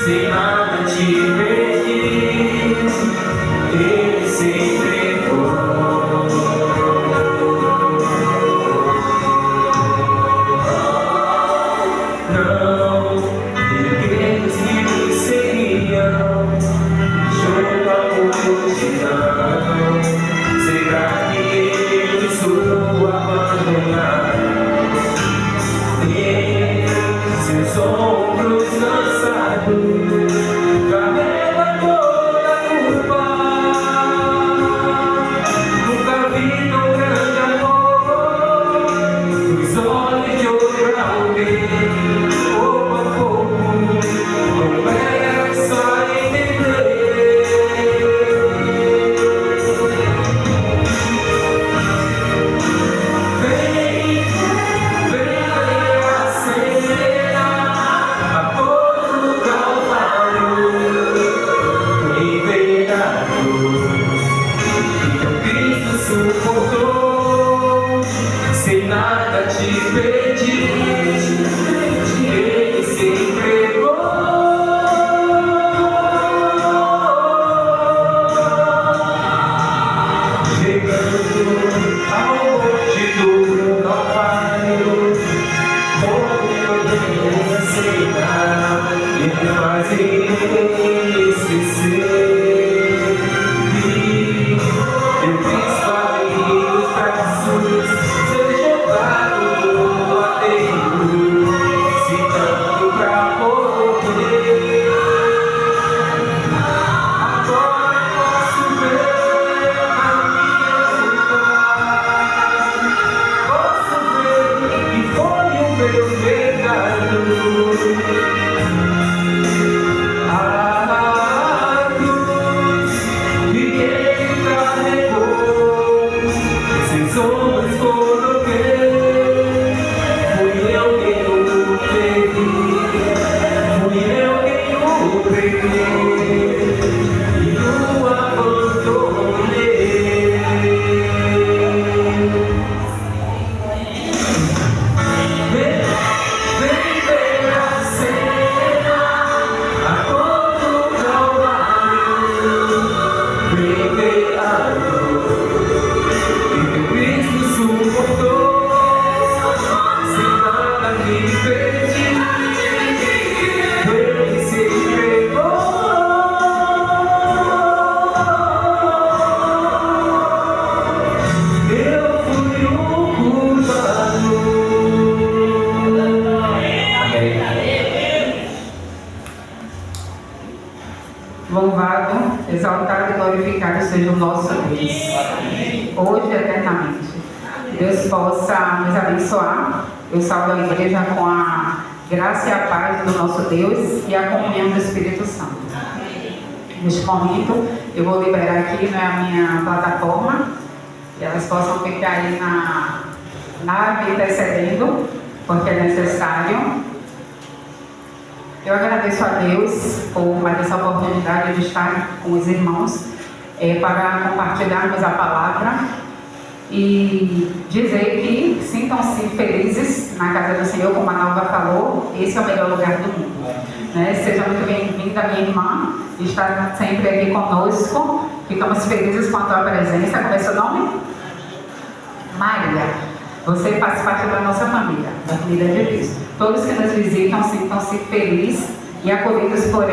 sem nada te pedir, Ele se entregou. Não, ninguém me seguiam, junto à multidão. Será que ele sua abandonar? Seus ombros cansados carrega toda a culpa. Nunca vi tão grande amor nos olhos de outro alguém. Pouco a pouco começa a entender. Suportou, sem nada te pedir, Ele se entregou. Chegando ao monte do Calvário, como poderia aceitar e fazer esquecer. Eu quis os braços, ser jogado no aterro, se tanto pra morrer. Agora posso ver a minha culpa, posso ver que foi o meu pecado. A cruz que Ele carregou, seus ombros coloquei, fui eu quem o peguei, fui eu quem o peguei e o abandonei. Vem ver a cena, a cor do Calvário, vem ver a Cristo suportou, sem nada me pedir, Ele se entregou. Eu fui o culpado. Amém. Louvado, exaltado e glorificado seja o nosso Deus, hoje e eternamente. Deus possa nos abençoar. Eu salvo a igreja com a graça e a paz do nosso Deus e a comunhão do Espírito Santo. Neste momento, eu vou liberar aqui a minha plataforma, que elas possam ficar aí na intercedendo, porque é necessário. Eu agradeço a Deus por mais essa oportunidade de estar com os irmãos para compartilharmos a palavra e dizer que sintam-se felizes na casa do Senhor, como a Nalva falou, esse é o melhor lugar do mundo. Né? Seja muito bem-vinda, minha irmã, está sempre aqui conosco. Ficamos felizes com a tua presença. Como é seu nome? Maria. Você faz parte da nossa família, da família de Deus. Todos que nos visitam sintam-se felizes e acolhidos por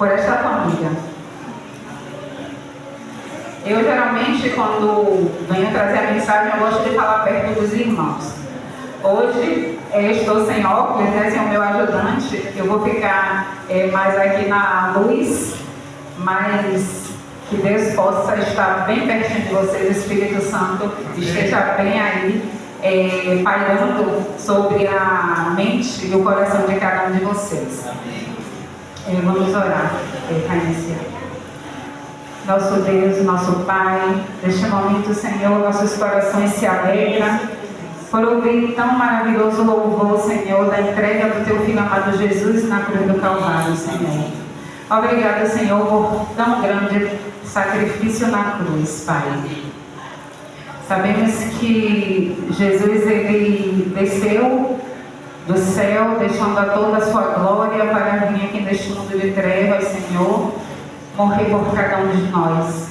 esta família. Eu geralmente, quando venho trazer a mensagem, eu gosto de falar perto dos irmãos. Hoje estou sem óculos, né, sem o meu ajudante. Eu vou ficar mais aqui na luz, mas que Deus possa estar bem pertinho de vocês, o Espírito Santo esteja bem aí, pairando sobre a mente e o coração de cada um de vocês. Vamos orar para iniciar. Nosso Deus, nosso Pai, neste momento, Senhor, nossos corações se alegram por ouvir tão maravilhoso louvor, Senhor, da entrega do Teu Filho amado Jesus na cruz do Calvário, Senhor. Obrigado, Senhor, por tão grande sacrifício na cruz, Pai. Sabemos que Jesus, Ele desceu do céu, deixando a toda a sua glória para vir aqui neste mundo de trevas, Senhor, morrer por cada um de nós.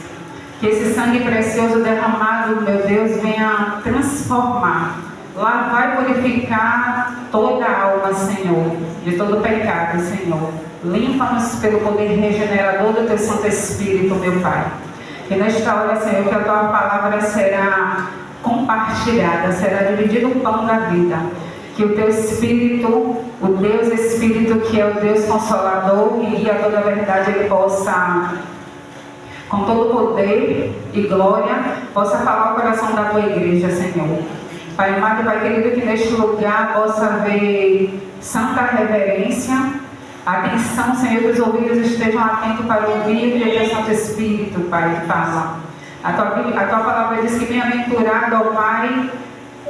Que esse sangue precioso derramado, meu Deus, venha transformar, lavar e purificar toda a alma, Senhor, de todo pecado, Senhor. Limpa-nos pelo poder regenerador do Teu Santo Espírito, meu Pai. E nesta hora, Senhor, que a Tua palavra será compartilhada, será dividido o pão da vida. Que o Teu Espírito, o Deus Espírito, que é o Deus Consolador e guia toda a verdade, Ele possa, com todo poder e glória, possa falar o coração da Tua igreja, Senhor. Pai amado, Pai querido, que neste lugar possa haver santa reverência, atenção, Senhor, que os ouvidos estejam atentos para ouvir o que o Teu Santo Espírito, Pai, fala. A tua palavra diz que bem-aventurado ao Pai,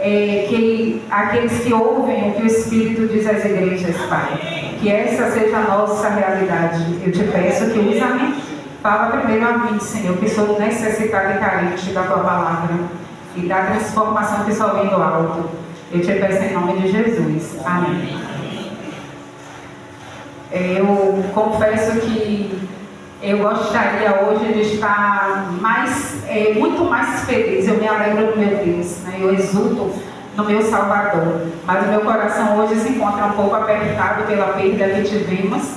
que aqueles que ouvem o que o Espírito diz às igrejas, Pai. Que essa seja a nossa realidade. Eu te peço que usa-me. Fala primeiro a mim, Senhor, que sou necessitada e carente da Tua palavra e da transformação que só vem do alto. Eu te peço em nome de Jesus. Amém. Eu confesso que eu gostaria hoje de estar muito mais feliz. Eu me alegro no meu Deus, né? Eu exulto no meu Salvador. Mas o meu coração hoje se encontra um pouco apertado pela perda que tivemos,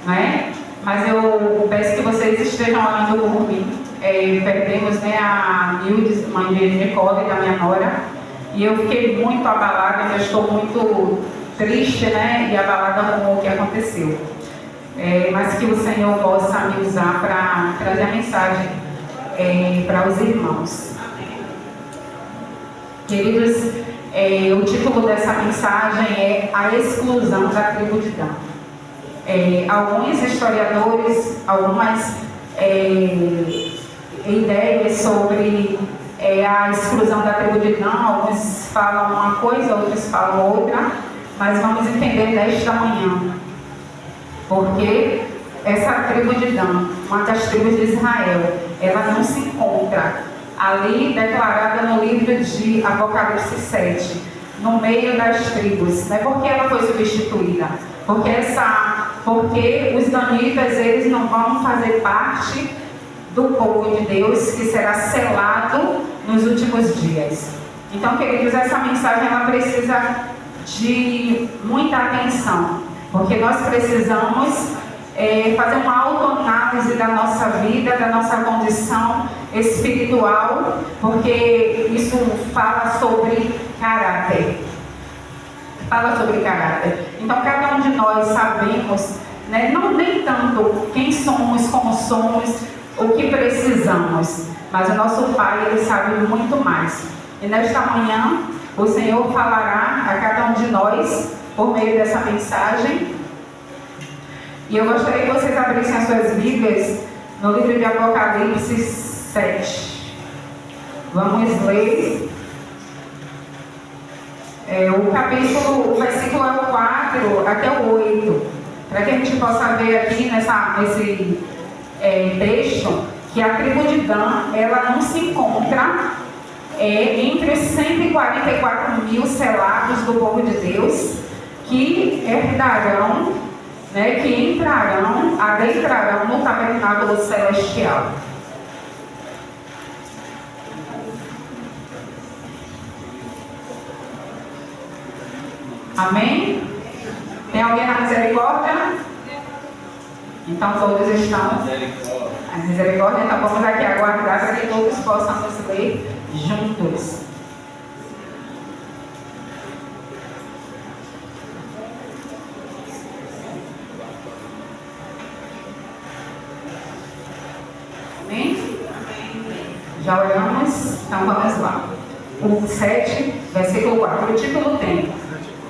né? Mas eu peço que vocês estejam orando por mim. Perdemos, né, a Nildes, mãe de Nicole, da minha nora, e eu fiquei muito abalada, eu estou muito triste, né, e abalada com o que aconteceu. Mas que o Senhor possa me usar para trazer a mensagem para os irmãos. Queridos, o título dessa mensagem é A Exclusão da Tribo de Dan. Alguns historiadores, algumas ideias sobre a exclusão da tribo de Dan, alguns falam uma coisa, outros falam outra, mas vamos entender nesta manhã. Porque essa tribo de Dan, uma das tribos de Israel, ela não se encontra ali declarada no livro de Apocalipse 7, no meio das tribos. Não é porque ela foi substituída, porque os danitas, eles não vão fazer parte do povo de Deus que será selado nos últimos dias. Então, queridos, essa mensagem ela precisa de muita atenção, porque nós precisamos fazer uma autoanálise da nossa vida, da nossa condição espiritual, porque isso fala sobre caráter. Então, cada um de nós sabemos, né, não nem tanto quem somos, como somos, o que precisamos, mas o nosso Pai, Ele sabe muito mais. E nesta manhã, o Senhor falará a cada um de nós por meio dessa mensagem. E eu gostaria que vocês abrissem as suas Bíblias no livro de Apocalipse 7. Vamos ler o versículo é o 4 até o 8, para que a gente possa ver aqui nesse texto que a tribo de Dan, ela não se encontra entre os 144 mil selados do povo de Deus que herdarão, né, que adentrarão no tabernáculo celestial. Amém? Tem alguém na misericórdia? Então todos estão. A misericórdia, então vamos aqui aguardar para que todos possamos ler juntos. Amém? Já oramos? Então vamos lá. O 7, versículo 4. O título tem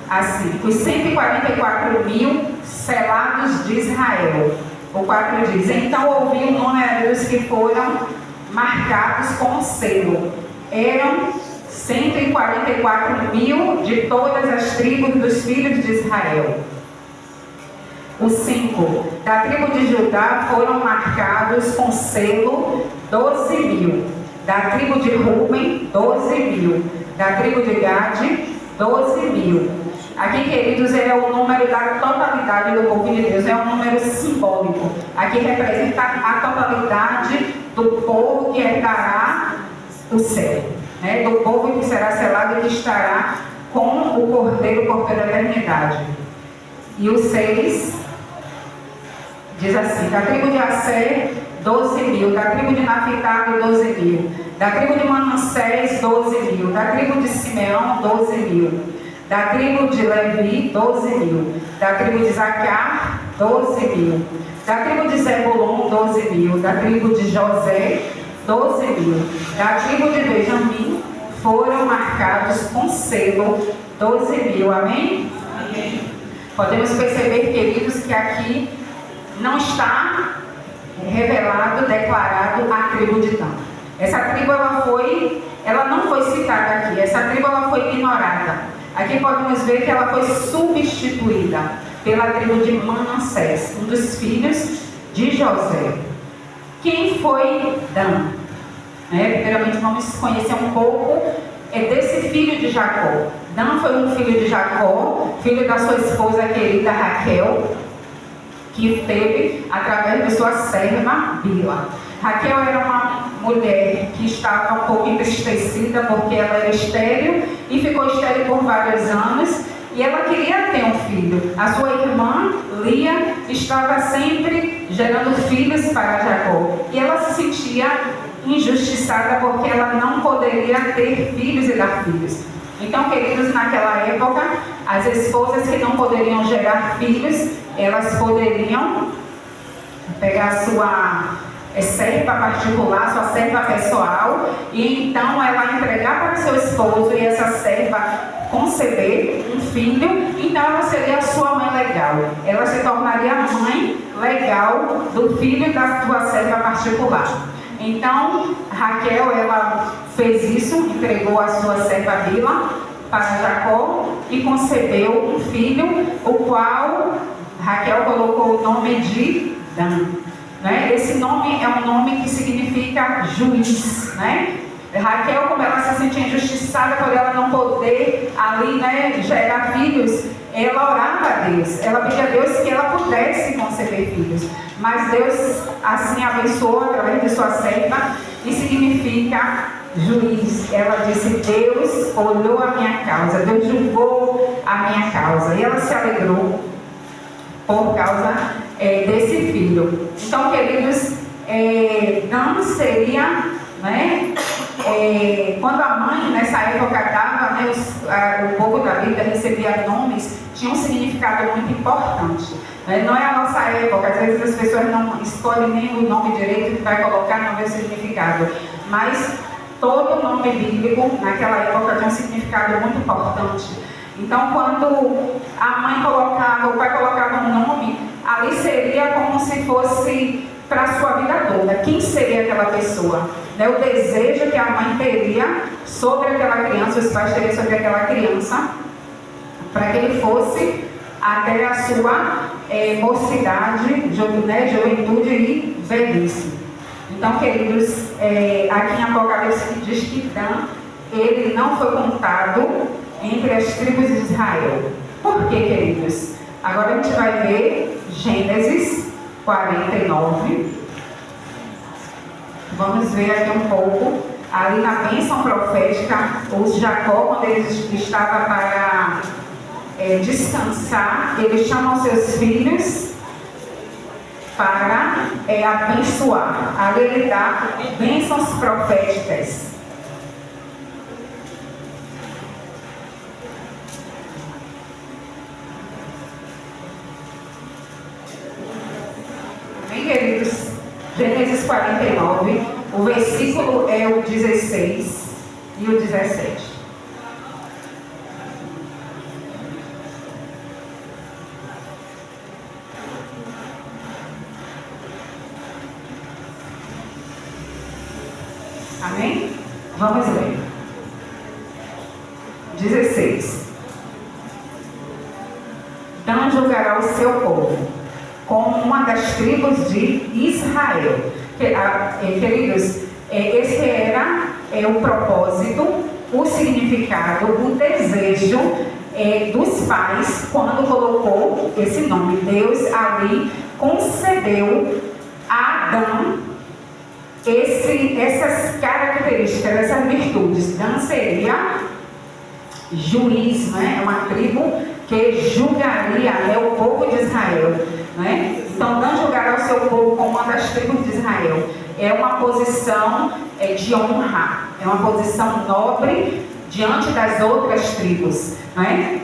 assim: os 144 mil selados de Israel. O 4 diz: então ouvi o número dos que foram marcados com o selo. Eram 144 mil de todas as tribos dos filhos de Israel. O 5, da tribo de Judá foram marcados com selo 12 mil. Da tribo de Ruben, 12 mil. Da tribo de Gade, 12 mil. Aqui, queridos, é o número da totalidade do povo de Deus, é um número simbólico. Aqui representa a totalidade do povo que herdará o céu, né? Do povo que será selado e que estará com o Cordeiro por toda a eternidade. E os seis, diz assim: da tribo de Asser, 12.000, da tribo de Naphtali, 12.000, da tribo de Manassés, 12.000, da tribo de Simeão, 12.000, da tribo de Levi, 12.000, da tribo de Zacar, 12.000, da tribo de Zebulon, 12.000, da tribo de José, 12.000, da tribo de Benjamim foram marcados com selo 12.000, amém? Amém. Podemos perceber, queridos, que aqui não está revelado, declarado a tribo de Dan. Essa tribo ela não foi citada aqui, essa tribo ela foi ignorada. Aqui podemos ver que ela foi substituída pela tribo de Manassés, um dos filhos de José. Quem foi Dan? Primeiramente vamos conhecer um pouco desse filho de Jacó. Dan foi um filho de Jacó, filho da sua esposa querida Raquel, que teve através de sua serva Bila. Raquel era uma mulher que estava um pouco entristecida porque ela era estéril e ficou estéril por vários anos, e ela queria ter um filho. A sua irmã Lia estava sempre gerando filhos para Jacó e ela se sentia injustiçada porque ela não poderia ter filhos e dar filhos. Então, queridos, naquela época, as esposas que não poderiam gerar filhos, elas poderiam pegar a sua serva particular, sua serva pessoal, e então ela entregar para seu esposo e essa serva conceber um filho, então ela seria a sua mãe legal. Ela se tornaria a mãe legal do filho da sua serva particular. Então, Raquel, ela fez isso, entregou a sua serva Bila para Jacó e concebeu um filho, o qual Raquel colocou o nome de Dan. Esse nome é um nome que significa juiz, Raquel, como ela se sentia injustiçada por ela não poder ali, gerar filhos, ela orava a Deus, ela pedia a Deus que ela pudesse conceber filhos, mas Deus assim abençoou através de sua serva e significa juiz. Ela disse: Deus olhou a minha causa, Deus julgou a minha causa, e ela se alegrou por causa desse filho. Então, queridos, não seria, quando a mãe nessa época dava, o povo da Bíblia recebia nomes, tinha um significado muito importante. Não é a nossa época, às vezes as pessoas não escolhem nem o nome direito que vai colocar, não vê o significado, mas todo nome bíblico naquela época tinha um significado muito importante. Então, quando a mãe colocava, o pai colocava um nome, ali seria como se fosse para a sua vida toda. Quem seria aquela pessoa? O desejo que a mãe teria sobre aquela criança, os pais teriam sobre aquela criança, para que ele fosse até a sua mocidade, juventude e velhice. Então, queridos, aqui em Apocalipse diz que Dan, ele não foi contado entre as tribos de Israel. Por quê, queridos? Agora a gente vai ver Gênesis 49. Vamos ver aqui um pouco, ali na bênção profética, os Jacó, quando ele estava para descansar, ele chama os seus filhos para abençoar. Ali ele dá bênçãos proféticas. Bem, queridos, Gênesis 49, o versículo é o 16 e o 17. Amém? Vamos ler. 16. Dan julgará o seu povo como uma das tribos de Israel. Queridos, esse era o propósito, o significado, o desejo dos pais quando colocou esse nome. Deus ali concedeu a Adão essas características, essas virtudes. Dan seria juiz, né? É uma tribo que julgaria, né, o povo de Israel, né? Então, Dan julgará o seu povo como uma das tribos de Israel. É uma posição de honra, é uma posição nobre diante das outras tribos, né?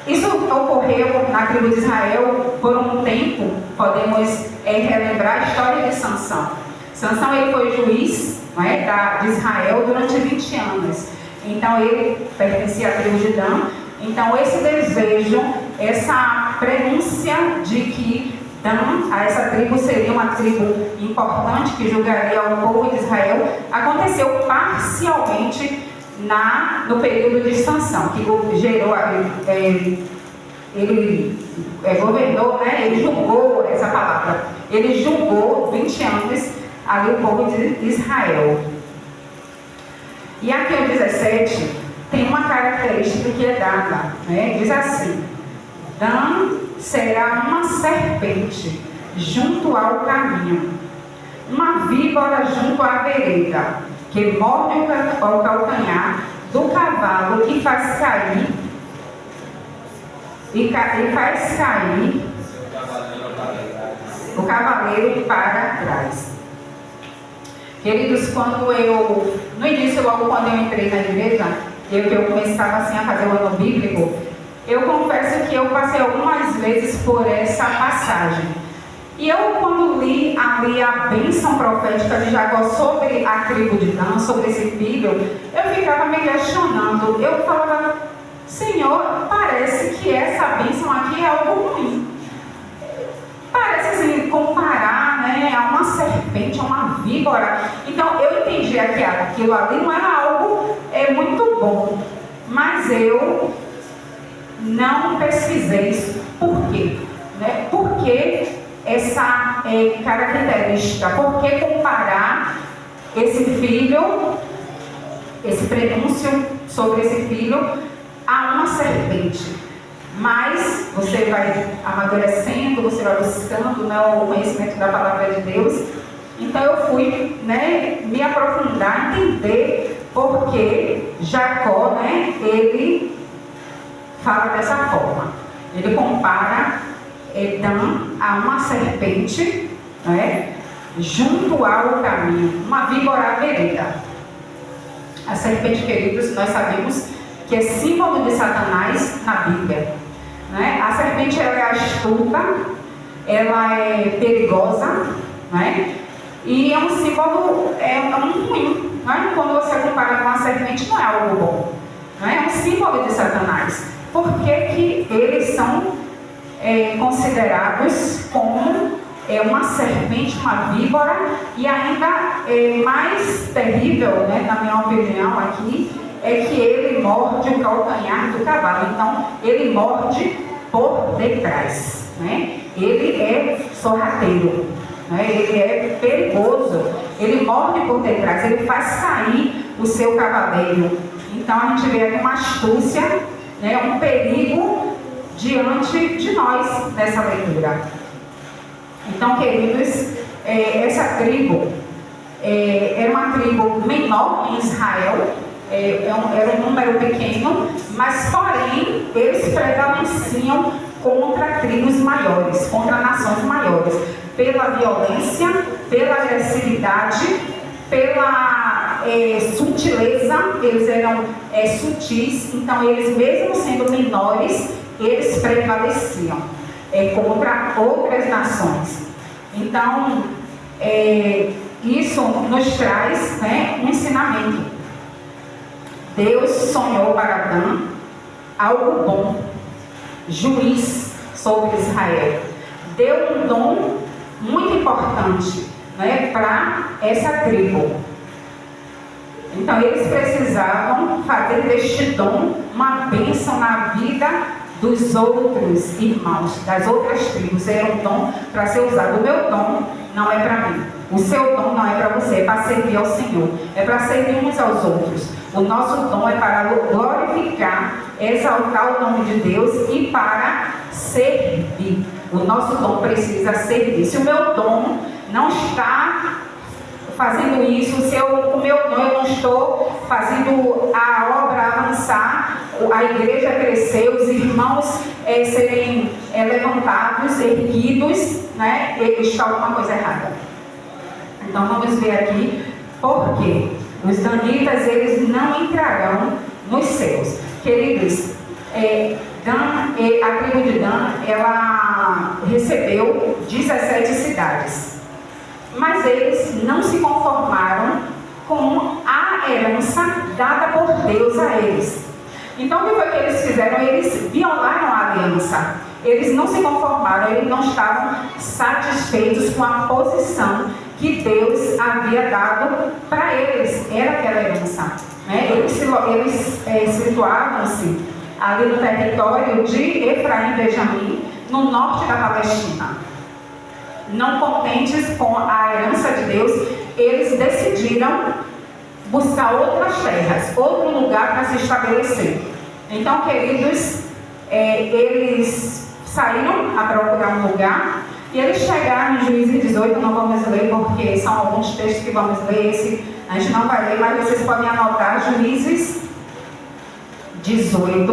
Isso ocorreu na tribo de Israel por um tempo. Podemos relembrar a história de Sansão. Sansão, ele foi juiz, né, de Israel durante 20 anos. Então ele pertencia à tribo de Dan. Então esse desejo, essa prenúncia de que Dan, essa tribo seria uma tribo importante que julgaria o povo de Israel, aconteceu parcialmente no período de Sansão, que gerou, ele governou, né, ele julgou, essa palavra, ele julgou 20 anos ali o povo de Israel. E aqui o 17 tem uma característica que é dada, né? Diz assim: Dan será uma serpente junto ao caminho, uma víbora junto à vereda, que morde o calcanhar do cavalo e faz cair o cavaleiro para trás. Queridos, no início, logo quando eu entrei na igreja, que eu começava assim a fazer o ano bíblico, eu confesso que eu passei algumas vezes por essa passagem. E eu, quando li ali a bênção profética de Jacó sobre a tribo de Dan, sobre esse filho, eu ficava me questionando. Eu falava: Senhor, parece que essa bênção aqui é algo ruim. Parece assim, comparar, né, a uma serpente, a uma víbora. Então eu entendi que aquilo ali não era algo muito bom. Mas eu não pesquisei isso. Por quê? Né? Por que essa característica? Por que comparar esse filho, esse prenúncio sobre esse filho, a uma serpente? Mas você vai amadurecendo, você vai buscando, né, o conhecimento da palavra de Deus. Então eu fui, né, me aprofundar, entender por que Jacó, né, ele fala dessa forma. Ele compara Dan a uma serpente, né, junto ao caminho, uma víbora vereda. A serpente, queridos, nós sabemos que é símbolo de Satanás na Bíblia. Né? A serpente, ela é astuta, ela é perigosa, né? E é um símbolo muito ruim. Né? Quando você compara com a serpente, não é algo bom. Né? É um símbolo de Satanás. Por que eles são considerados como uma serpente, uma víbora? E ainda mais terrível, né, na minha opinião aqui, é que ele morde o calcanhar do cavalo. Então, ele morde por detrás, né? Ele é sorrateiro, né? Ele é perigoso. Ele morde por detrás, ele faz cair o seu cavaleiro. Então, a gente vê aqui uma astúcia, né? Um perigo diante de nós nessa leitura. Então, queridos, essa tribo era uma tribo menor em Israel. Era um número pequeno, mas porém eles prevaleciam contra tribos maiores, contra nações maiores, pela violência, pela agressividade, pela sutileza. Eles eram sutis. Então eles, mesmo sendo menores, eles prevaleciam contra outras nações. Então isso nos traz, né, um ensinamento. Deus sonhou para Dan algo bom, juiz sobre Israel. Deu um dom muito importante, né, para essa tribo. Então eles precisavam fazer deste dom uma bênção na vida dos outros irmãos, das outras tribos. Era um dom para ser usado. O meu dom não é para mim. O seu dom não é para você, é para servir ao Senhor, é para servir uns aos outros. O nosso dom é para glorificar, exaltar o nome de Deus e para servir. O nosso dom precisa servir. Se o meu dom não está fazendo isso, se o meu dom eu não estou fazendo a obra avançar, a igreja crescer, os irmãos serem levantados, erguidos, né? Está alguma coisa errada. Então vamos ver aqui por quê. Os danitas, eles não entrarão nos céus. Queridos, a tribo de Dan, ela recebeu 17 cidades. Mas eles não se conformaram com a herança dada por Deus a eles. Então o que foi que eles fizeram? Eles violaram a aliança. Eles não se conformaram, eles não estavam satisfeitos com a posição que Deus havia dado para eles. Era aquela herança, né? Eles situavam-se ali no território de Efraim e Benjamim, no norte da Palestina. Não contentes com a herança de Deus, eles decidiram buscar outras terras, outro lugar para se estabelecer. Então, queridos, eles saíram a procurar um lugar e eles chegaram em Juízes 18, não vamos ler porque são alguns textos que vamos ler, esse a gente não vai ler, mas vocês podem anotar Juízes 18,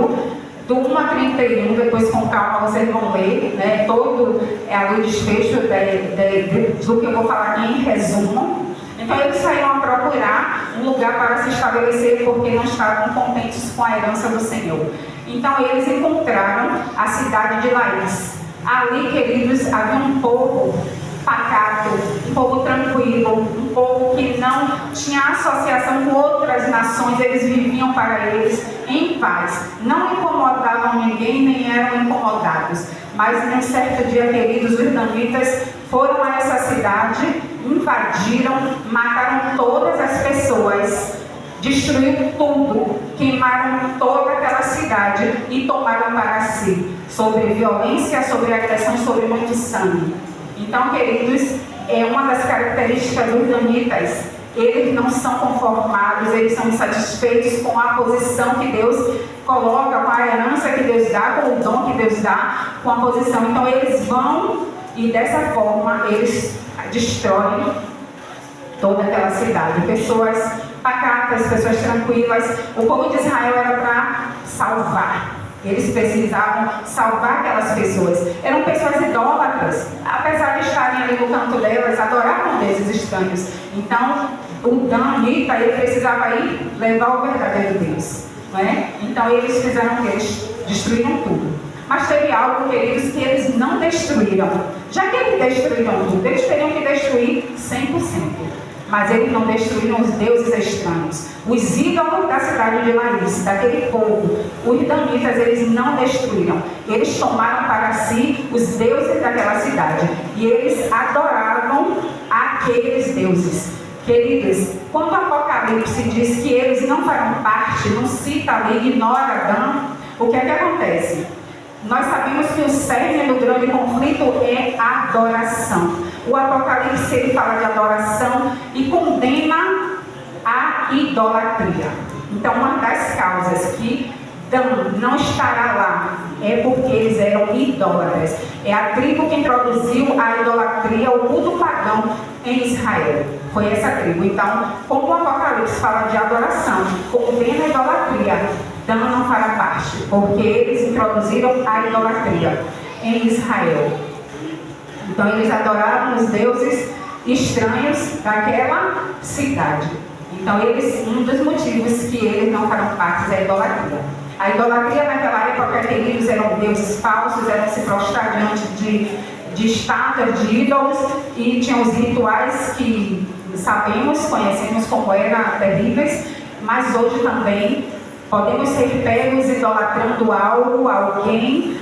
do 1 a 31, depois com calma vocês vão ler, né, todo o desfecho do que eu vou falar aqui em resumo. Então eles saíram a procurar um lugar para se estabelecer porque não estavam contentes com a herança do Senhor. Então eles encontraram a cidade de Laís. Ali, queridos, havia um povo pacato, um povo tranquilo, um povo que não tinha associação com outras nações, eles viviam para eles em paz, não incomodavam ninguém, nem eram incomodados. Mas em um certo dia, queridos, os danitas foram a essa cidade, invadiram, mataram todas as pessoas, destruíram tudo, queimaram toda aquela cidade e tomaram para si, sobre violência, sobre agressão, sobre muito sangue. Então, queridos, é uma das características dos danitas. Eles não são conformados, eles são insatisfeitos com a posição que Deus coloca, com a herança que Deus dá, com o dom que Deus dá, com a posição. Então, eles vão e dessa forma eles destroem toda aquela cidade. Pessoas pacatas, pessoas tranquilas. O povo de Israel era para salvar. Eles precisavam salvar aquelas pessoas. Eram pessoas idólatras. Apesar de estarem ali no canto delas, adoravam deuses estranhos. Então, o danita, ele precisava ir levar o verdadeiro Deus. Não é? Então, eles fizeram o que? Eles destruíram tudo. Mas teve algo, queridos, que eles não destruíram. Já que eles destruíram tudo, eles teriam que destruir 100%. Mas eles não destruíram os deuses estranhos. Os ídolos da cidade de Laís, daquele povo, os danitas, eles não destruíram. Eles tomaram para si os deuses daquela cidade. E eles adoravam aqueles deuses. Queridos, quando o Apocalipse diz que eles não farão parte, não cita ali, ignora Dan, o que é que acontece? Nós sabemos que o cerne do grande conflito é a adoração. O Apocalipse, ele fala de adoração e condena a idolatria. Então, uma das causas que Dan não estará lá é porque eles eram idólatras. É a tribo que introduziu a idolatria, o culto pagão em Israel. Foi essa tribo. Então, como o Apocalipse fala de adoração, condena a idolatria, Dan não fará parte, porque eles introduziram a idolatria em Israel. Então eles adoravam os deuses estranhos daquela cidade. Então um dos motivos que eles não farão parte é a idolatria. A idolatria naquela época, queridos, eram deuses falsos, eram se prostrar diante de estátuas, de ídolos, e tinham os rituais que sabemos, conhecemos como eram terríveis, mas hoje também podemos ser pegos idolatrando algo, alguém,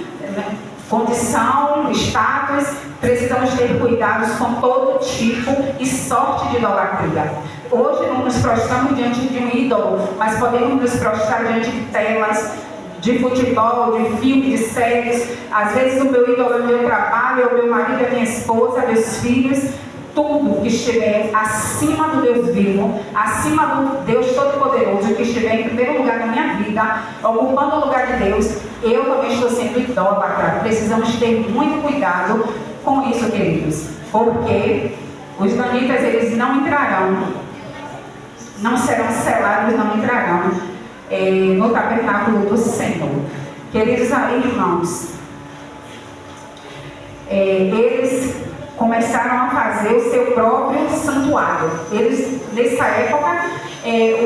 condição, status. Precisamos ter cuidados com todo tipo e sorte de idolatria. Hoje não nos prostramos diante de um ídolo, mas podemos nos prostrar diante de telas, de futebol, de filme, de séries. Às vezes o meu ídolo é o meu trabalho, é o meu marido, é a minha esposa, meus filhos. tudo que estiver acima do Deus vivo, acima do Deus Todo-Poderoso, que estiver em primeiro lugar na minha vida, ocupando o lugar de Deus, eu também estou sendo idólatra. Precisamos ter muito cuidado com isso, queridos, porque os danitas, eles não entrarão, não serão selados, não entrarão no tabernáculo do Senhor. Queridos irmãos, eles começaram a fazer o seu próprio santuário. Eles, nessa época,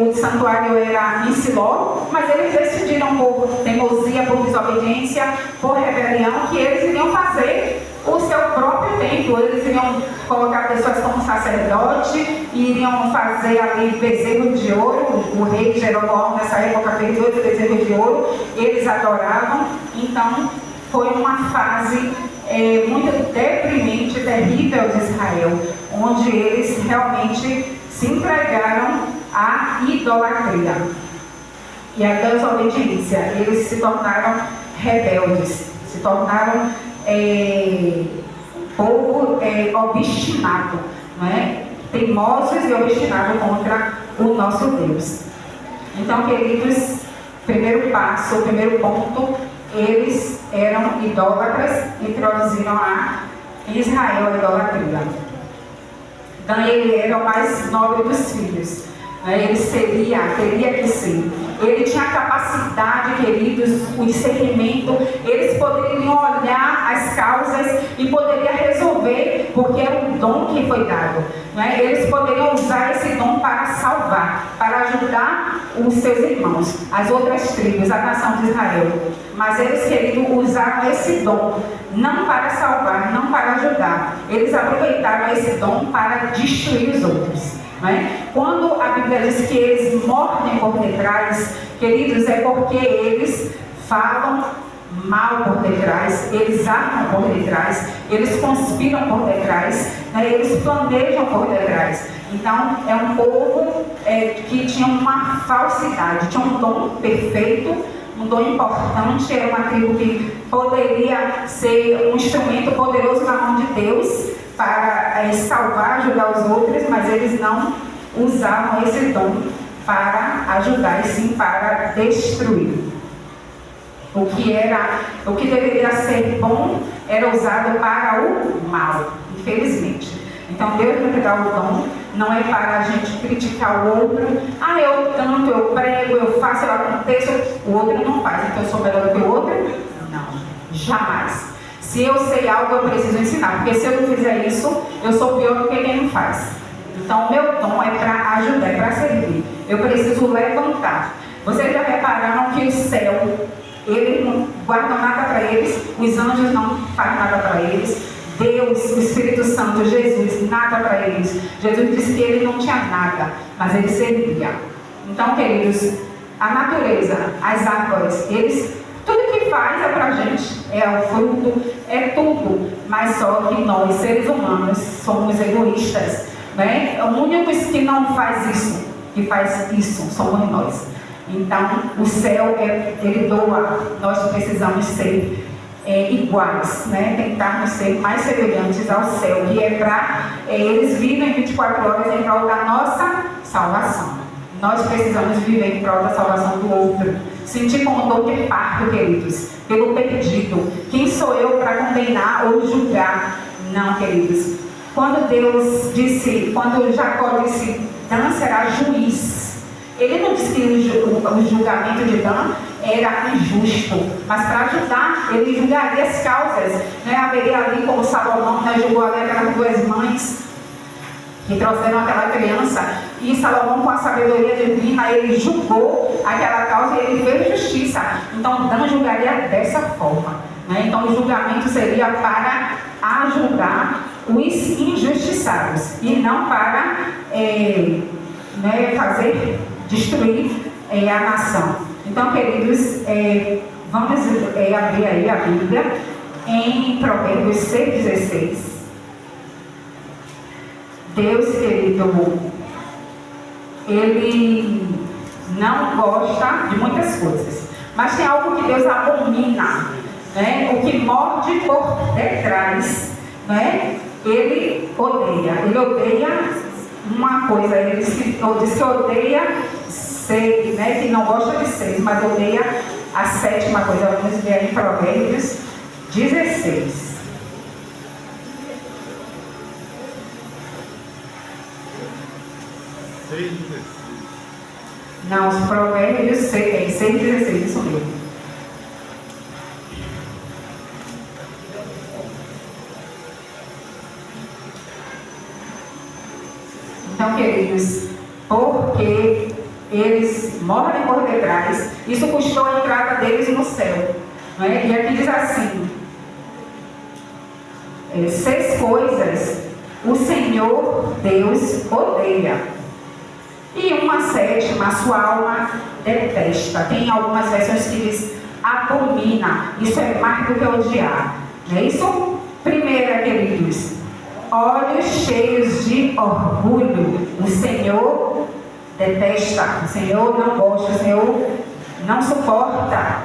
o santuário era em Siló, mas eles decidiram por teimosia, por desobediência, por rebelião, que eles iriam fazer o seu próprio templo. Eles iriam colocar pessoas como sacerdote, iriam fazer ali bezerros de ouro. O rei Jeroboão nessa época fez 2 bezerros de ouro, eles adoravam. Então foi uma fase muito deprimente, terrível de Israel, onde eles realmente se entregaram à idolatria e à desobediência. Eles se tornaram rebeldes, se tornaram povo obstinado, não é? Teimosos e obstinados contra o nosso Deus. Então, queridos, primeiro passo, o primeiro ponto, eles eram idólatras e introduziram em Israel a idolatria. Então, ele era o mais nobre dos filhos. Ele teria que ser. Ele tinha a capacidade, queridos, o discernimento. Eles poderiam olhar as causas e poderiam resolver, porque era um dom que foi dado. Né? Eles poderiam usar esse dom para salvar, para ajudar os seus irmãos, as outras tribos, a nação de Israel. Mas eles queriam usar esse dom, não para salvar, não para ajudar. Eles aproveitaram esse dom para destruir os outros. Quando a Bíblia diz que eles mordem por detrás, queridos, é porque eles falam mal por detrás, eles armam por detrás, eles conspiram por detrás, eles planejam por detrás. Então, é um povo que tinha uma falsidade, tinha um dom perfeito, um dom importante, era uma tribo que poderia ser um instrumento poderoso na mão de Deus para salvar, ajudar os outros, mas eles não usavam esse dom para ajudar, e sim para destruir. O que deveria ser bom era usado para o mal, infelizmente. Então Deus nos dá o dom, não é para a gente criticar o outro. Eu canto, eu prego, eu faço, eu aconteço, o outro não faz, então eu sou melhor do que o outro? Não, jamais. Se eu sei algo, eu preciso ensinar, porque se eu não fizer isso, eu sou pior do que quem não faz. Então, o meu dom é para ajudar, é para servir. Eu preciso levantar. Vocês já repararam que o céu, ele não guarda nada para eles, os anjos não fazem nada para eles, Deus, o Espírito Santo, Jesus, nada para eles. Jesus disse que ele não tinha nada, mas ele servia. Então, queridos, a natureza, as árvores, tudo que faz é para a gente, é o fruto, é tudo, mas só que nós, seres humanos, somos egoístas, né? O único que não faz isso, que faz isso, somos nós. Então, o céu, ele doa, nós precisamos ser iguais, né? Tentarmos ser mais semelhantes ao céu, que é para eles vivem 24 horas em prol da nossa salvação. Nós precisamos viver em prol da salvação do outro. Sentir como dor de parto, queridos, pelo perdido. Quem sou eu para condenar ou julgar? Não, queridos. Quando Jacó disse, Dan será juiz, ele não disse que o julgamento de Dan era injusto, mas para ajudar, ele julgaria as causas. Haveria ali, como Salomão, julgou ali aquelas 2 mães que trouxeram aquela criança, e Salomão, com a sabedoria divina, ele julgou aquela causa e ele fez justiça. Então, Dan julgaria dessa forma. Então, o julgamento seria para ajudar os injustiçados e não para destruir a nação. Então, queridos, vamos abrir aí a Bíblia em Provérbios 6,16. Deus, querido, ele não gosta de muitas coisas, mas tem algo que Deus abomina, o que morde por detrás, ele odeia uma coisa, ele diz que odeia ser, né, que não gosta de ser, mas odeia a sétima coisa. Vamos ver aí em Provérbios 16. Não, os Provérbios 6:16, isso mesmo. Então, queridos, porque eles morrem por detrás, isso custou a entrada deles no céu. Não é? E aqui diz assim: 6 coisas o Senhor Deus odeia. E uma 7ª, a sua alma detesta. Tem algumas versões que diz abomina. Isso é mais do que odiar. Não é isso? Primeira, queridos, olhos cheios de orgulho. O Senhor detesta. O Senhor não gosta. O Senhor não suporta.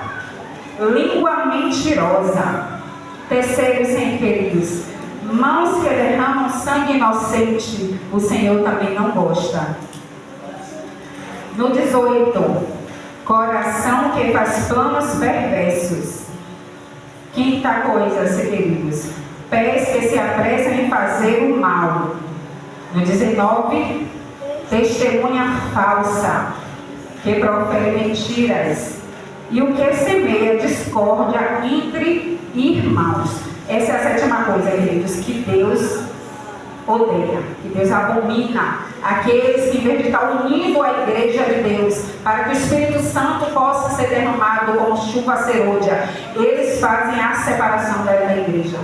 Língua mentirosa. Terceiro, queridos, mãos que derramam sangue inocente. O Senhor também não gosta. No 18, coração que faz planos perversos. Quinta coisa, queridos, pés que se apressam em fazer o mal. No 19, testemunha falsa, que profere mentiras. E o que semeia discórdia entre irmãos. Essa é a 7ª coisa, queridos, que Deus odeia, que Deus abomina. Aqueles que, em vez de estar unindo a igreja de Deus, para que o Espírito Santo possa ser derramado como chuva serôdia, eles fazem a separação da igreja.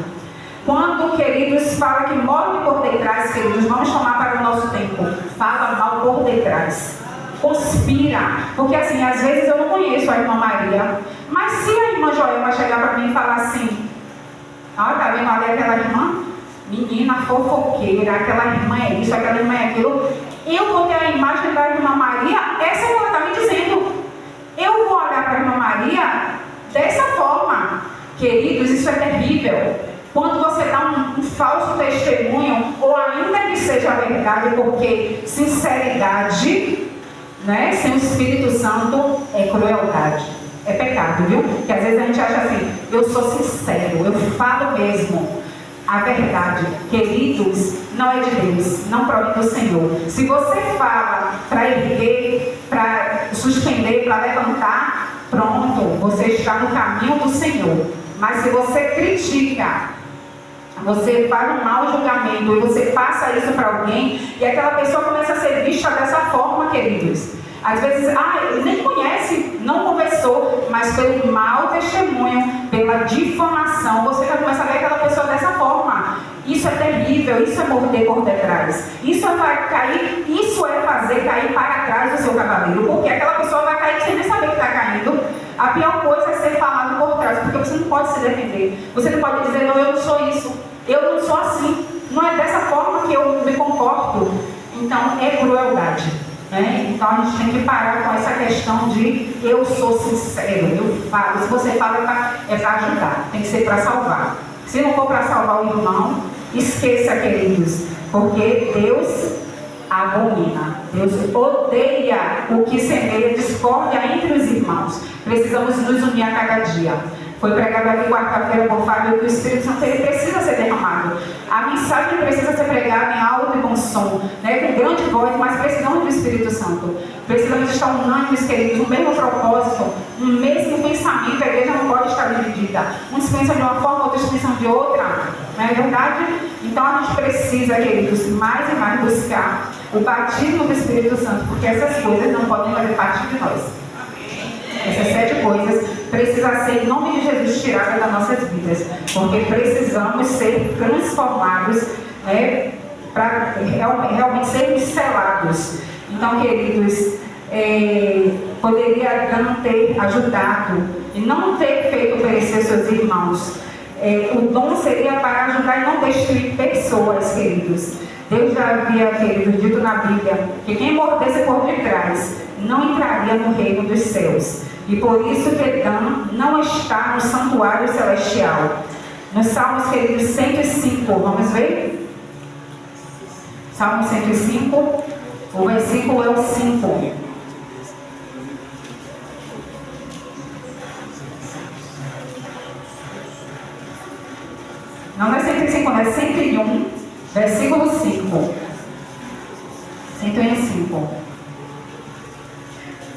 Quando, queridos, fala que morre por detrás, queridos, vamos tomar para o nosso tempo. Fala mal por detrás. Conspira. Porque assim, às vezes eu não conheço a irmã Maria, mas se a irmã Joelma chegar para mim e falar assim: ó, tá vendo ali aquela irmã? Menina fofoqueira, aquela irmã é isso, aquela irmã é aquilo. Eu vou ter a imagem da irmã Maria, essa é o que ela está me dizendo. Eu vou olhar para a irmã Maria dessa forma. Queridos, isso é terrível. Quando você dá um falso testemunho, ou ainda que seja verdade, porque sinceridade, né, sem o Espírito Santo, é crueldade. É pecado, viu? Porque às vezes a gente acha assim: eu sou sincero, eu falo mesmo. A verdade, queridos, não é de Deus, não provém do Senhor. Se você fala para erguer, para suspender, para levantar, pronto, você está no caminho do Senhor. Mas se você critica, você faz um mau julgamento e você passa isso para alguém, e aquela pessoa começa a ser vista dessa forma, queridos. Às vezes, ele nem conhece, não conversou, mas pelo mau testemunho, pela difamação, você já começa a ver aquela pessoa dessa forma. Isso é terrível, isso é morder por detrás. Isso é fazer cair para trás do seu cavaleiro, porque aquela pessoa vai cair sem nem saber que está caindo. A pior coisa é ser falado por trás, porque você não pode se defender. Você não pode dizer: não, eu não sou isso, eu não sou assim, não é dessa forma que eu me comporto. Então, é crueldade. Então a gente tem que parar com essa questão de eu sou sincero, eu falo. Se você fala é para ajudar, tem que ser para salvar. Se não for para salvar o irmão, esqueça, queridos, porque Deus abomina, Deus odeia o que semeia discórdia entre os irmãos. Precisamos nos unir a cada dia. Foi pregado aqui quarta-feira por Fábio que o Espírito Santo ele precisa ser derramado. A mensagem precisa ser pregada em alto e bom som, né, com grande voz, mas precisamos do Espírito Santo. Precisamos estar unânimes, queridos, no mesmo propósito, no mesmo pensamento. A igreja não pode estar dividida. Uns pensam de uma forma, outros pensam de outra. Não é verdade? Então a gente precisa, queridos, mais e mais buscar o batismo do Espírito Santo, porque essas coisas não podem fazer parte de nós. Essas 7 coisas precisam ser, em nome de Jesus, tiradas das nossas vidas, porque precisamos ser transformados, né, para realmente sermos selados. Então, queridos, poderia não ter ajudado e não ter feito perecer seus irmãos. O dom seria para ajudar e não destruir pessoas, queridos. Deus já havia, queridos, dito na Bíblia que quem mordesse por detrás não entraria no reino dos céus. E por isso que Dan não está no santuário celestial. Nos Salmos, queridos, 105, vamos ver? Salmo 105, o versículo é o 5. Não é 105, não é 101, versículo 5. 105.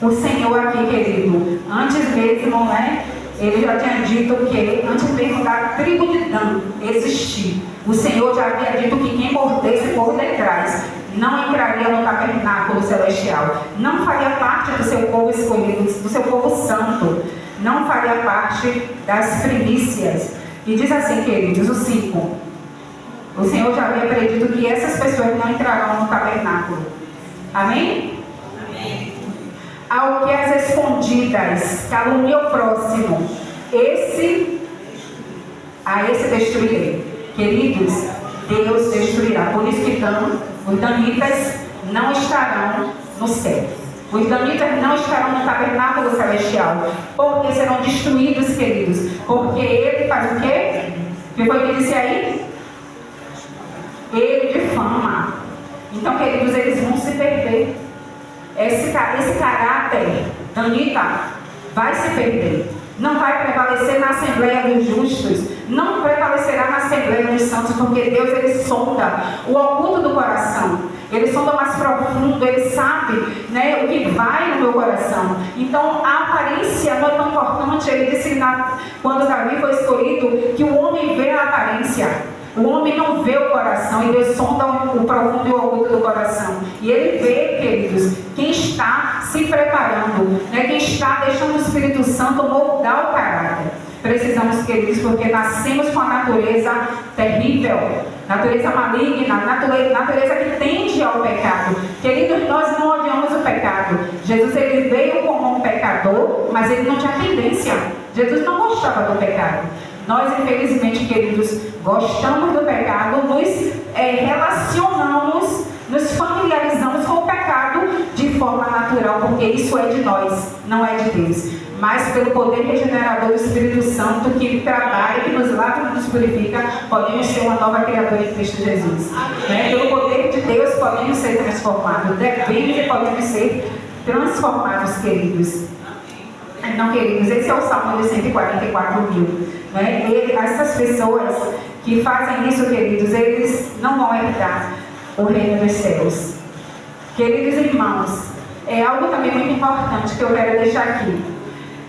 O Senhor aqui, querido, antes mesmo, né? Ele já tinha dito que, antes mesmo da tribo de Dan existir, o Senhor já havia dito que quem mordesse por detrás não entraria no tabernáculo celestial, não faria parte do seu povo escolhido, do seu povo santo, não faria parte das primícias. E diz assim, queridos, o 5. O Senhor já havia predito que essas pessoas não entrarão no tabernáculo. Amém? Amém. Ao que as escondidas calunia o próximo, a esse destruirei. Queridos, Deus destruirá. Por isso que os danitas não estarão no céu. Os danitas não estarão no tabernáculo celestial, porque serão destruídos, queridos. Porque ele faz o quê? O que foi que disse aí? Ele difama. Então, queridos, eles vão se perder. Esse caráter danita vai se perder. Não vai prevalecer na Assembleia dos Justos. Não prevalecerá na Assembleia dos Santos, porque Deus, ele sonda o oculto do coração. Ele sonda mais profundo, ele sabe, né, o que vai no meu coração. Então, a aparência não é tão importante. Ele disse, quando Davi foi escolhido, que o homem vê a aparência. O homem não vê o coração, e Deus sonda o profundo e o oculto do coração. E ele vê, queridos, quem está se preparando, né? Quem está deixando o Espírito Santo moldar o caráter. Precisamos, queridos, porque nascemos com a natureza terrível, natureza maligna, natureza que tende ao pecado. Queridos, nós não odiamos o pecado. Jesus, ele veio como um pecador, mas ele não tinha tendência. Jesus não gostava do pecado. Nós, infelizmente, queridos, gostamos do pecado, nos relacionamos, nos familiarizamos com o pecado de forma natural, porque isso é de nós, não é de Deus. Mas pelo poder regenerador do Espírito Santo, que trabalha, que nos lava e nos purifica, podemos ser uma nova criatura em Cristo Jesus. Né? Pelo poder de Deus, podemos ser transformados. Devemos e podemos ser transformados, queridos. Então, queridos, esse é o Salmo de 144 mil. Né? Essas pessoas que fazem isso, queridos, eles não vão herdar o reino dos céus. Queridos irmãos, é algo também muito importante que eu quero deixar aqui.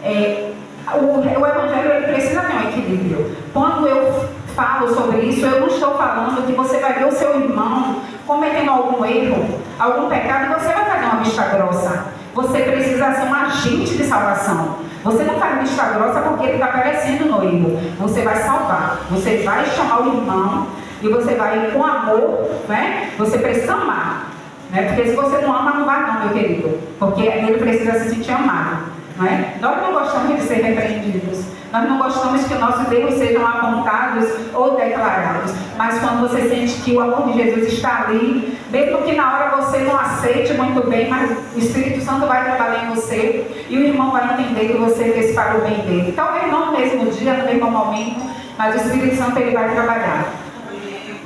O Evangelho, ele precisa ter um equilíbrio. Quando eu falo sobre isso, eu não estou falando que você vai ver o seu irmão cometendo algum erro, algum pecado, e você vai fazer uma vista grossa. Você precisa ser um agente de salvação. Você não faz vista grossa porque ele está perecendo no erro. Você vai salvar. Você vai chamar o irmão e você vai com amor, né? Você precisa amar, né? Porque se você não ama, não vai não, meu querido. Porque ele precisa se sentir amado. Não é? Nós não gostamos de ser repreendidos. Nós não gostamos que nossos erros sejam apontados ou declarados. Mas quando você sente que o amor de Jesus está ali, mesmo que na hora você não aceite muito bem, mas o Espírito Santo vai trabalhar em você e o irmão vai entender que você fez para o bem dele. Talvez não no mesmo dia, no mesmo momento, mas o Espírito Santo, ele vai trabalhar.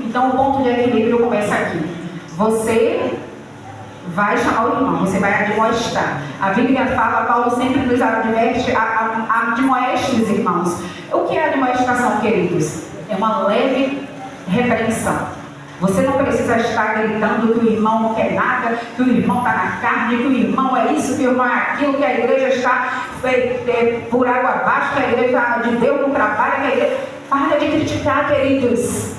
Então o ponto de equilíbrio começa aqui. Você vai chamar o irmão, você vai admoestar. A Bíblia fala, Paulo sempre nos adverte, admoeste os irmãos. O que é admoestação, queridos? É uma leve repreensão. Você não precisa estar gritando que o irmão não quer nada, que o irmão está na carne, que o irmão é isso, que o irmão é aquilo, que a igreja está por água abaixo, que a igreja de Deus não trabalha, que a igreja... Para de criticar, queridos.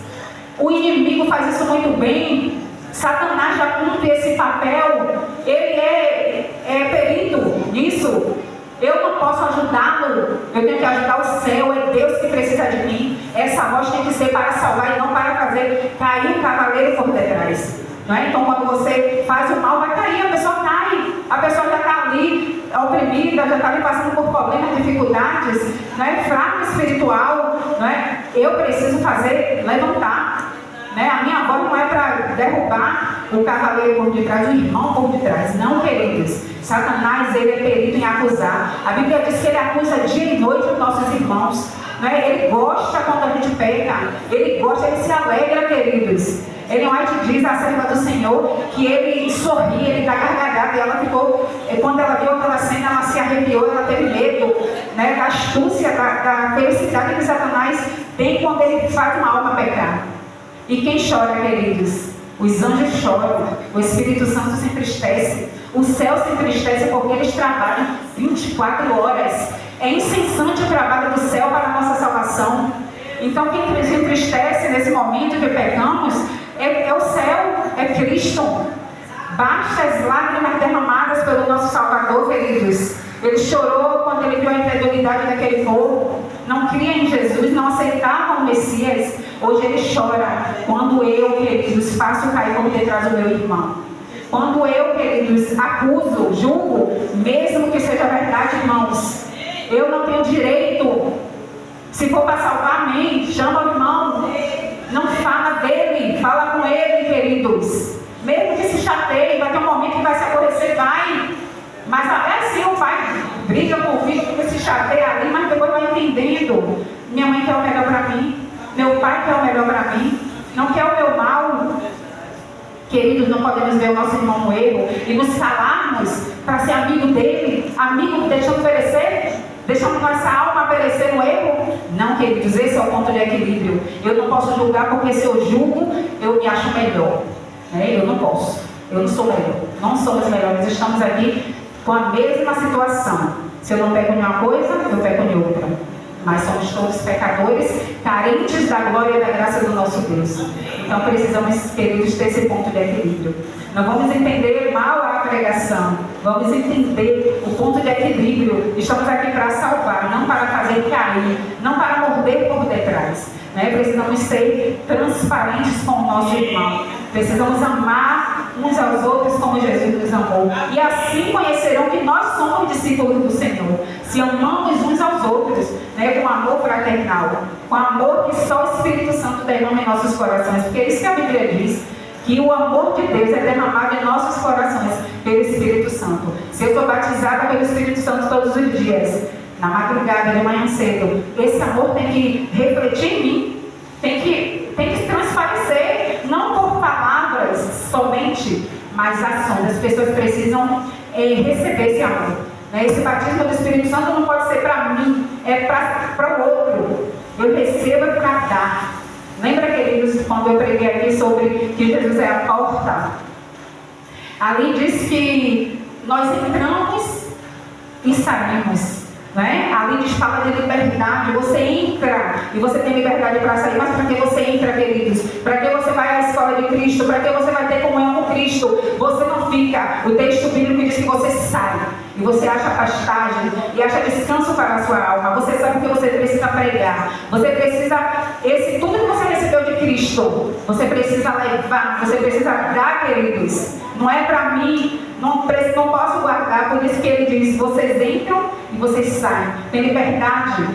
O inimigo faz isso muito bem. Satanás já cumpre esse papel. Ele é perito nisso. Eu não posso ajudá-lo. Eu tenho que ajudar o céu. É Deus que precisa de mim. Essa voz tem que ser para salvar e não para fazer cair o cavaleiro por detrás. Não é? Então, quando você faz o mal, vai cair. A pessoa cai. A pessoa já está ali oprimida, já está ali passando por problemas, dificuldades, não é? Fraco espiritual. Não é? Eu preciso levantar. Né? A minha voz não é para derrubar o cavaleiro por detrás, o irmão por detrás. Não, queridos. Satanás, ele é perito em acusar. A Bíblia diz que ele acusa dia e noite os nossos irmãos. Né? Ele gosta quando a gente peca. Ele gosta, ele se alegra, queridos. Ele não é que diz, a serva do Senhor, que ele sorria, ele dá gargalhada, e ela ficou, quando ela viu aquela cena, ela se arrepiou, ela teve medo, né, da astúcia, da felicidade que Satanás tem quando ele faz uma alma pecar. E quem chora, queridos? Os anjos choram, o Espírito Santo se entristece, o céu se entristece porque eles trabalham 24 horas. É incessante o trabalho do céu para a nossa salvação. Então quem se entristece nesse momento que pecamos é o céu, é Cristo. Basta as lágrimas derramadas pelo nosso Salvador, queridos. Ele chorou quando ele viu a incredulidade daquele povo. Não cria em Jesus, não aceitava o Messias. Hoje ele chora quando eu, queridos, faço cair por detrás do meu irmão. Quando eu, queridos, acuso, julgo, mesmo que seja verdade, irmãos, eu não tenho direito. Se for para salvar, amém, chama o irmão. Não fala dele, fala com ele, queridos. Mesmo que se chateie, vai ter um momento que vai se aborrecer, vai. Mas é assim, o pai briga com o filho, porque se chateia ali, mas depois vai entendendo. Minha mãe quer o melhor para mim, meu pai quer o melhor para mim, não quer o meu mal. Queridos, não podemos ver o nosso irmão no erro e nos calarmos para ser amigo dele, amigo deixando perecer, deixando nossa alma perecer no erro. Não, queridos, esse é o ponto de equilíbrio. Eu não posso julgar porque se eu julgo, eu me acho melhor. Eu não posso, eu não sou melhor, não somos melhores, estamos aqui com a mesma situação. Se eu não pego em uma coisa, eu pego em outra. Mas somos todos pecadores, carentes da glória e da graça do nosso Deus. Então precisamos, queridos, ter esse ponto de equilíbrio. Não vamos entender mal a pregação, vamos entender o ponto de equilíbrio. Estamos aqui para salvar, não para fazer cair, não para morder por detrás. Precisamos ser transparentes com o nosso irmão. Precisamos amar uns aos outros como Jesus nos amou. E assim conhecerão que nós somos discípulos do Senhor. Se amamos uns aos outros, com amor fraternal, com amor que só o Espírito Santo derrama em nossos corações. Porque é isso que a Bíblia diz, que o amor de Deus é derramado em nossos corações pelo Espírito Santo. Se eu sou batizada pelo Espírito Santo todos os dias, na madrugada, de manhã cedo, esse amor tem que refletir em mim, tem que transparecer, não por palavras somente, mas ações. As pessoas precisam receber esse amor. Esse batismo do Espírito Santo não pode ser para mim, é para o outro. Eu recebo para dar. Lembra, queridos, quando eu preguei aqui sobre que Jesus é a porta? Ali diz que nós entramos e saímos. Ali diz, fala de liberdade. Você entra e você tem liberdade para sair. Mas para que você entra, queridos? Para que você vai à escola de Cristo? Para que você vai ter comunhão com Cristo? Você não fica. O texto bíblico diz que você sai e você acha pastagem e acha descanso para a sua alma. Você sabe que você precisa pregar. Você precisa, tudo que você recebeu de Cristo, você precisa levar, você precisa dar, queridos. Não é para mim, não posso guardar. Por isso que ele diz, vocês entram e vocês saem. Tem liberdade,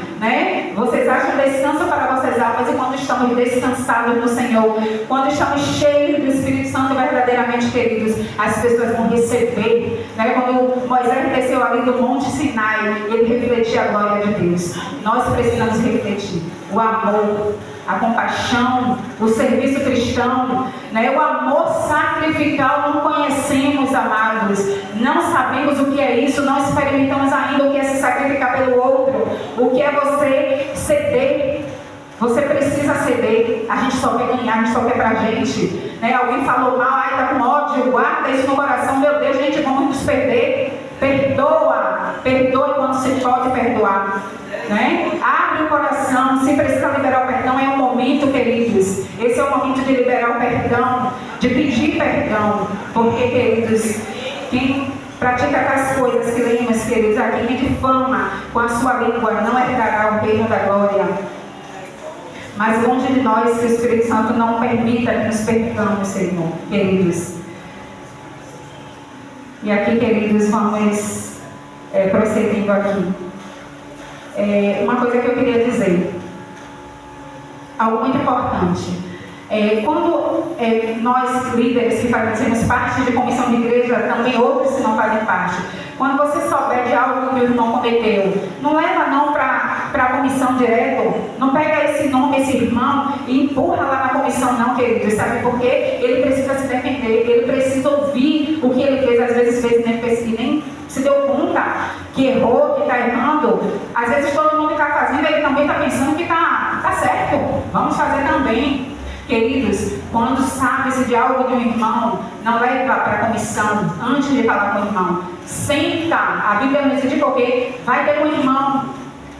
Vocês acham descanso para vossas almas. E quando estamos descansados no Senhor, quando estamos cheios do Espírito Santo verdadeiramente, queridos, as pessoas vão receber, Quando Moisés desceu ali do Monte Sinai, ele refletia a glória de Deus. Nós precisamos refletir o amor, a compaixão, o serviço cristão, o amor sacrificial. Não conhecemos, amados, não sabemos o que é isso, não experimentamos ainda o que é se sacrificar pelo outro, o que é você ceder. Você precisa ceder. A gente só quer ganhar, a gente só quer pra gente. Alguém falou mal, está com ódio, guarda isso no coração. Meu Deus, gente, vamos nos perder. Perdoa, perdoe quando se pode perdoar. Abre o coração. Se precisa liberar o perdão, é o momento, queridos. Esse é o momento de liberar o perdão, de pedir perdão. Porque, queridos, quem pratica as coisas que lemos, queridos, aqui, quem difama com a sua língua, não herdará o reino da glória. Mas longe de nós que o Espírito Santo não permita que nos percamos, Senhor, queridos. E aqui, queridos, vamos prosseguindo aqui. Uma coisa que eu queria dizer, algo muito importante. Quando nós, líderes que fazemos parte de comissão de igreja, também outros que não fazem parte, quando você souber de algo que o irmão cometeu, não leva não para a comissão direto, não pega esse nome, esse irmão e empurra lá na comissão não, queridos, sabe por quê? Ele precisa se defender. entender, ele precisa ouvir o que ele fez, às vezes fez e nem se deu conta que errou, que está errando. Às vezes todo mundo está fazendo, ele também está pensando que está certo, vamos fazer também. Queridos, quando sabe-se de algo de um irmão, não leva para a comissão antes de falar com o irmão. Senta, a Bíblia nos diz porque vai ter um irmão,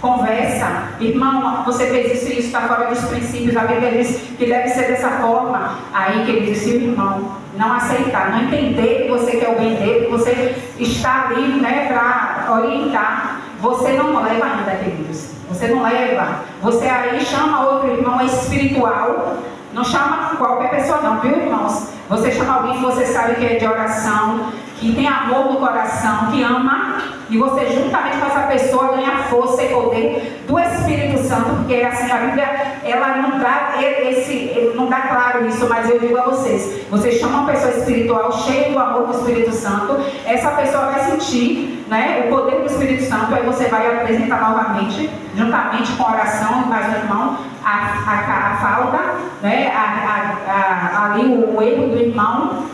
conversa, irmão, você fez isso e isso está fora dos princípios, a Bíblia diz que deve ser dessa forma. Aí, queridos, se o irmão não aceitar, não entender que você quer o bem dele, que você está ali, né, para orientar, você não leva ainda, queridos. Você não leva. Você aí chama outro irmão espiritual. Não chama qualquer pessoa não, viu, irmãos? Você chama alguém que você sabe que é de oração, que tem amor no coração, que ama, e você juntamente com essa pessoa ganha força e poder do Espírito Santo, porque assim, a Bíblia, ela não dá não dá claro isso, mas eu digo a vocês, você chama uma pessoa espiritual cheia do amor do Espírito Santo, essa pessoa vai sentir, né, o poder do Espírito Santo, aí você vai apresentar novamente, juntamente com a oração, mais um irmão, a falta, né, ali o erro do irmão.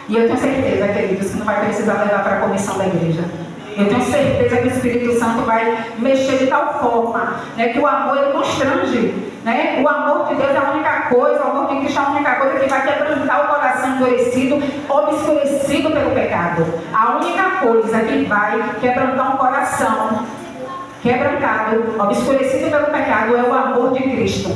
E eu tenho certeza, queridos, que não vai precisar levar para a comissão da igreja. Eu tenho certeza que o Espírito Santo vai mexer de tal forma, né, que o amor ele constrange, né? O amor de Deus é a única coisa, o amor de Cristo é a única coisa que vai quebrantar o coração endurecido, obscurecido pelo pecado. A única coisa que vai quebrantar um coração quebrantado, obscurecido pelo pecado, é o amor de Cristo.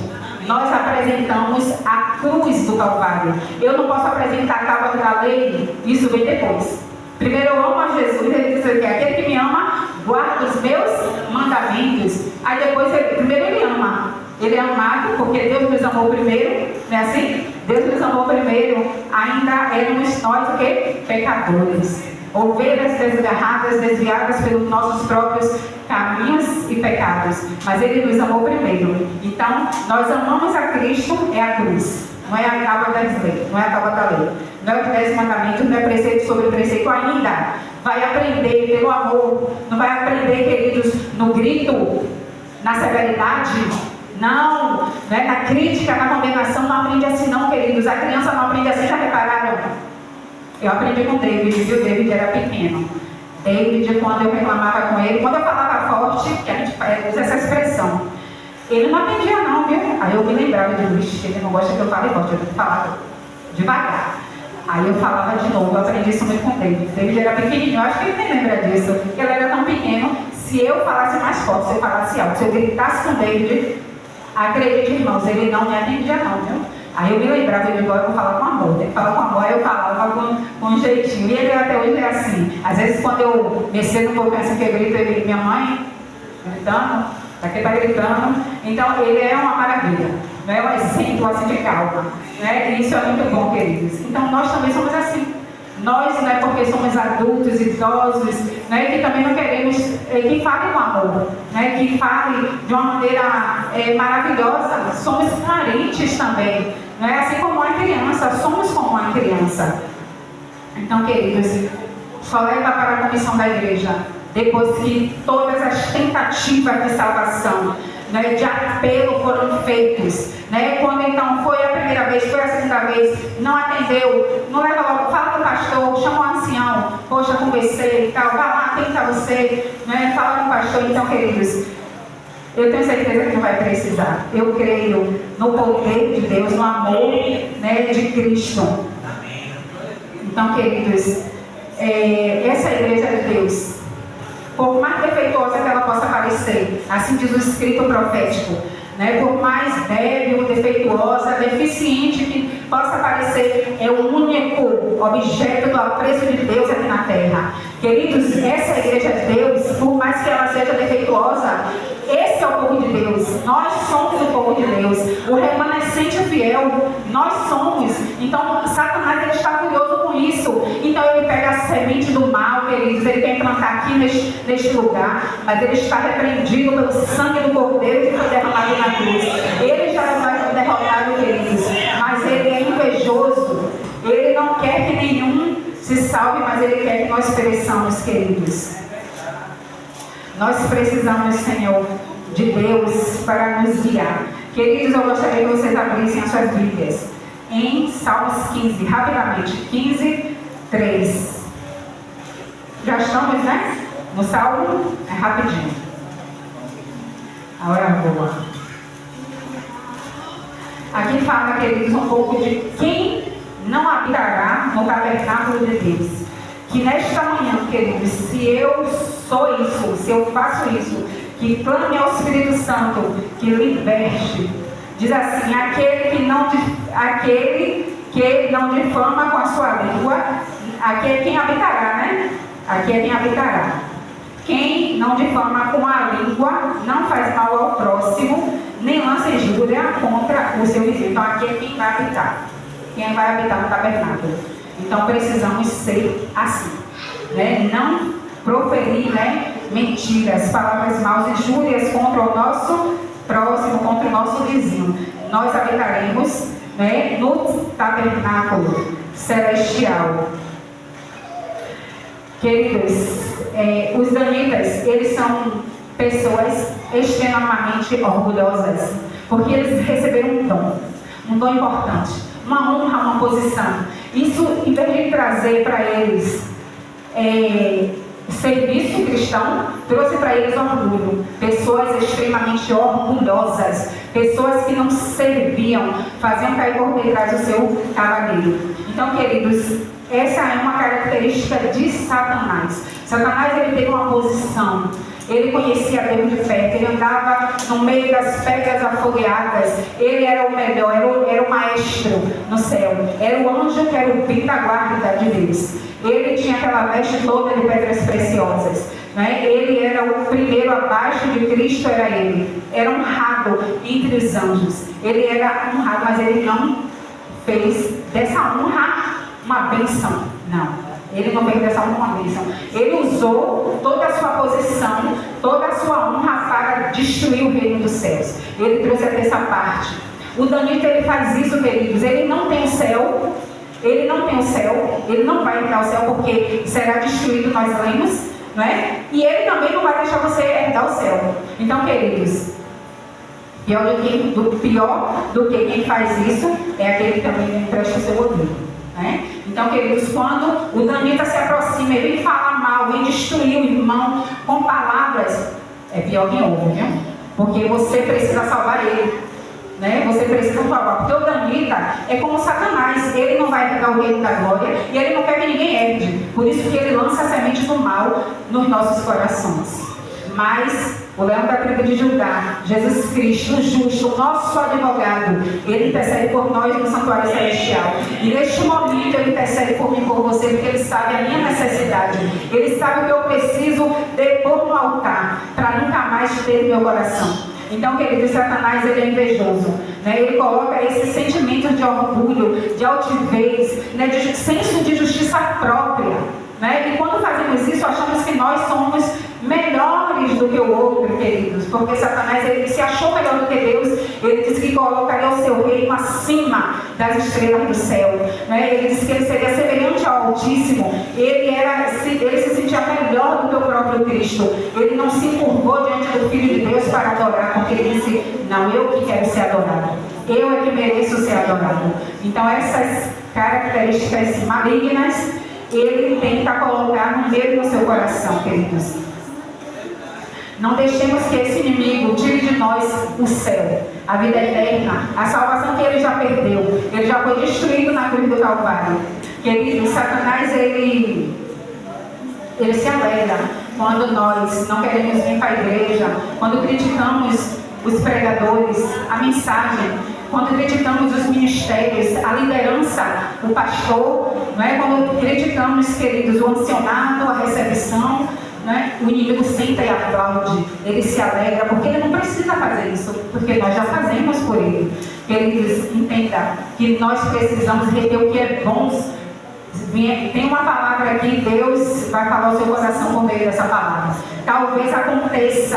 Nós apresentamos a cruz do Calvário. Eu não posso apresentar a tábua da lei, isso vem depois. Primeiro eu amo a Jesus, ele diz que aquele que me ama, guarda os meus mandamentos. Aí depois, primeiro ele ama. Ele é amado porque Deus nos amou primeiro, não é assim? Deus nos amou primeiro, ainda éramos nós o quê? Pecadores. Ovelhas desgarradas, desviadas pelos nossos próprios caminhos e pecados. Mas Ele nos amou primeiro. Então, nós amamos a Cristo, é a cruz. Não é a tábua das leis, não é a tábua da lei. Não é o 10 mandamentos, não é preceito sobre preceito ainda. Vai aprender pelo amor. Não vai aprender, queridos, no grito, na severidade. Não, né? Na crítica, na condenação, não aprende assim não, queridos. A criança não aprende assim, já repararam? Eu aprendi com o David, viu? O David era pequeno. David, quando eu reclamava com ele, quando eu falava forte, que a gente usa essa expressão, ele não atendia não, viu? Aí eu me lembrava de Luiz, ele não gosta que eu fale forte, eu tenho que falar devagar. Aí eu falava de novo, eu aprendi isso muito com o David. David era pequenininho, eu acho que ele nem lembra disso. Ele era tão pequeno, se eu falasse mais forte, se eu falasse alto, se eu gritasse com o David, acredite, irmãos, ele não me atendia não, viu? Aí eu me lembrava, eu digo, eu vou falar com amor, tem que falar com amor, aí eu falava com um jeitinho, e ele até hoje é assim. Às vezes quando eu mexer no pouco assim que eu grito, ele, minha mãe, gritando, daqui está gritando, então ele é uma maravilha, né? Um exemplo assim de calma, né? E isso é muito bom, queridos. Então nós também somos assim. Nós, né, porque somos adultos, idosos, né, que também não queremos que fale com amor, né, que fale de uma maneira maravilhosa. Somos carentes também, né, assim como uma criança, somos como uma criança. Então, queridos, só leva para a comissão da igreja depois que todas as tentativas de salvação, né, de apelo foram feitos, né? Quando então foi a primeira vez, foi a segunda vez, não atendeu, não leva logo, fala com o pastor, chama o ancião, poxa, conversei e tal, vai lá, tenta você, né? Fala com o pastor. Então, queridos, eu tenho certeza que não vai precisar. Eu creio no poder de Deus, no amor, né, de Cristo. Então, queridos, essa igreja de Deus, por mais defeituosa que ela possa parecer, assim diz o escrito profético, né? Por mais débil, defeituosa, deficiente que possa parecer, é o único objeto do apreço de Deus aqui na terra. Queridos, essa igreja de Deus, por mais que ela seja defeituosa, esse é o povo de Deus. Nós somos o povo de Deus, o remanescente fiel, nós somos. Então Satanás, ele está furioso com isso. Então ele pega a semente do mal, queridos, ele quer plantar aqui neste lugar, mas ele está repreendido pelo sangue do Cordeiro que foi derramado na cruz. Ele já vai derrotado, queridos, mas ele é invejoso. Ele não quer que nenhum se salve, mas ele quer que nós pereçamos, queridos. Nós precisamos, Senhor, de Deus para nos guiar. Queridos, eu gostaria que vocês abrissem as suas Bíblias em Salmos 15, rapidamente, 15, 3. Já estamos, né? No Salmo, é rapidinho. A hora boa. Aqui fala, queridos, um pouco de quem não habitará no tabernáculo de Deus. Que nesta manhã, queridos, se eu sou isso, se eu faço isso, que clame ao Espírito Santo, que liberte. Diz assim, aquele que não difama com a sua língua, aqui é quem habitará, né? Aqui é quem habitará. Quem não difama com a língua, não faz mal ao próximo, nem lança injúria contra o seu vizinho. Então aqui é quem vai habitar. Quem vai habitar no tabernáculo. Então precisamos ser assim, né? Não proferir, né, mentiras, palavras maus, injúrias contra o nosso próximo, contra o nosso vizinho. Nós habitaremos, né, no tabernáculo celestial. Queridos, os danitas, eles são pessoas extremamente orgulhosas, porque eles receberam um dom importante, uma honra, uma posição. Isso, em vez de trazer para eles serviço cristão, trouxe para eles orgulho. Pessoas extremamente orgulhosas, pessoas que não serviam, faziam cair por detrás do seu cavaleiro. Então, queridos, essa é uma característica de Satanás. Satanás, ele teve uma posição. Ele conhecia Deus de perto, ele andava no meio das pedras afogueadas, ele era o melhor, era o maestro no céu, era o anjo que era o bem da guarda de Deus. Ele tinha aquela veste toda de pedras preciosas, né? Ele era o primeiro abaixo de Cristo, era honrado entre os anjos, ele era honrado, mas ele não fez dessa honra uma bênção, não. Ele não fez dessa honra uma bênção. Ele usou toda a sua posição, toda a sua honra para destruir o reino dos céus. Ele trouxe até essa parte. O danita, ele faz isso, queridos. Ele não tem o céu. Ele não tem o céu. Ele não vai entrar ao céu porque será destruído, nós lemos, não é? E ele também não vai deixar você herdar o céu. Então, queridos, pior do que quem faz isso é aquele que também empresta o seu ouvido. Né? Então, queridos, quando o danita se aproxima, ele vem falar mal, vem destruir o irmão com palavras, é pior que ouve, viu? Porque você precisa salvar ele, né? Você precisa salvar, porque o danita é como Satanás, ele não vai pegar o reino da glória e ele não quer que ninguém herde, por isso que ele lança a semente do mal nos nossos corações. Mas o leão da tribo de Judá, Jesus Cristo, o justo, o nosso advogado, ele intercede por nós no santuário celestial. E neste momento ele intercede por mim e por você, porque ele sabe a minha necessidade. Ele sabe o que eu preciso depor no altar, para nunca mais ter meu coração. Então, querido, Satanás, ele é invejoso, né? Ele coloca esse sentimento de orgulho, de altivez, né? De senso de justiça própria, né? E quando fazemos isso, achamos que nós somos melhores do que o outro, queridos, porque Satanás, ele se achou melhor do que Deus. Ele disse que colocaria o seu reino acima das estrelas do céu, né? Ele disse que ele seria semelhante ao Altíssimo. Ele se sentia melhor do que o próprio Cristo. Ele não se curvou diante do Filho de Deus para adorar, porque ele disse, não, eu que quero ser adorado, eu é que mereço ser adorado. Então essas características malignas ele tenta colocar no meio do seu coração, queridos. Não deixemos que esse inimigo tire de nós o céu, a vida eterna, a salvação que ele já perdeu. Ele já foi destruído na cruz do Calvário. Querido, Satanás, ele se alegra quando nós não queremos vir para a igreja, quando criticamos os pregadores, a mensagem, quando criticamos os ministérios, a liderança, o pastor, não é? Quando criticamos, queridos, o ancionado, a recepção, né? O inimigo senta e aplaude, ele se alegra, porque ele não precisa fazer isso, porque nós já fazemos por ele. Queridos, entenda que nós precisamos reter o que é bom. Tem uma palavra aqui, Deus vai falar o seu coração por meio dessa palavra. Talvez acontece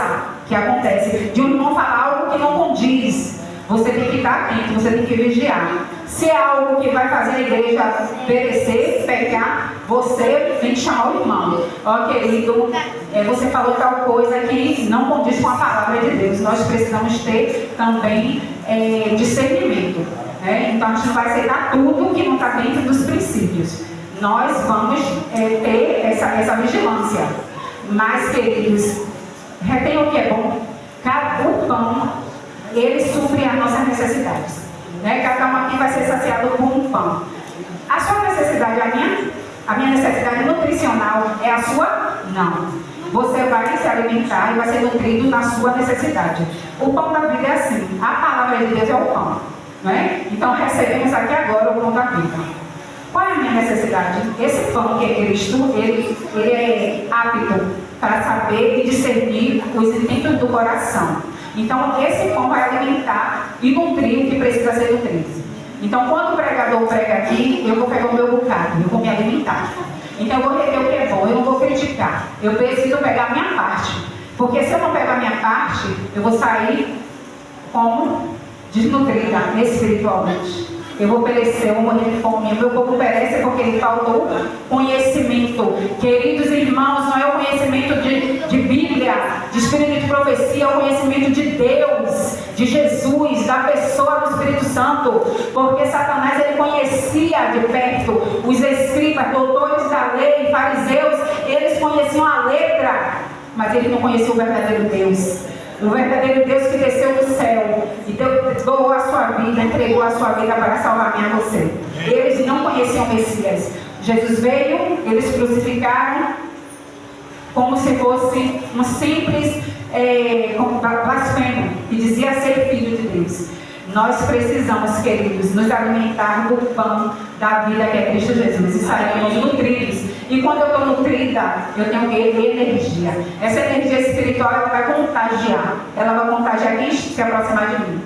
de um irmão falar algo que não condiz. Você tem que estar atento, você tem que vigiar. Se é algo que vai fazer a igreja perecer, pecar, você tem que chamar o irmão. Ó, querido, você falou tal coisa que não condiz com a palavra de Deus. Nós precisamos ter também discernimento. né? Então a gente não vai aceitar tudo que não está dentro dos princípios. Nós vamos ter essa vigilância. Mas, queridos, retém o que é bom. O pão, ele supre as nossas necessidades, né? Cada um aqui vai ser saciado por um pão. A sua necessidade é a minha? A minha necessidade nutricional é a sua? Não. Você vai se alimentar e vai ser nutrido na sua necessidade. O pão da vida é assim. A palavra de Deus é o pão, não é? Então recebemos aqui agora o pão da vida. Qual é a minha necessidade? Esse pão que é Cristo, ele é apto para saber e discernir os intentos do coração. Então esse pão vai alimentar e nutrir o que precisa ser nutrido. Então quando o pregador prega aqui, eu vou pegar o meu bocado, eu vou me alimentar. Então eu vou reter o que é bom, eu não vou criticar. Eu preciso pegar a minha parte. Porque se eu não pegar a minha parte, eu vou sair como desnutrida espiritualmente. Eu vou perecer, eu vou morrer de fome. O meu povo perece porque ele faltou conhecimento. Queridos irmãos, não é o conhecimento de Bíblia, de espírito de profecia, é o conhecimento de Deus, de Jesus, da pessoa do Espírito Santo. Porque Satanás, ele conhecia de perto os escribas, doutores da lei, fariseus. Eles conheciam a letra, mas ele não conhecia o verdadeiro Deus. O verdadeiro Deus que desceu do céu e doou a sua vida, entregou a sua vida para salvar minha você. Eles não conheciam o Messias. Jesus veio, eles crucificaram como se fosse um simples blasfemo que dizia ser filho de Deus. Nós precisamos, queridos, nos alimentar do pão da vida que é Cristo Jesus e sairmos nutridos. E quando eu estou nutrida, eu tenho energia. Essa energia espiritual, ela vai contagiar. Ela vai contagiar quem se aproximar de mim.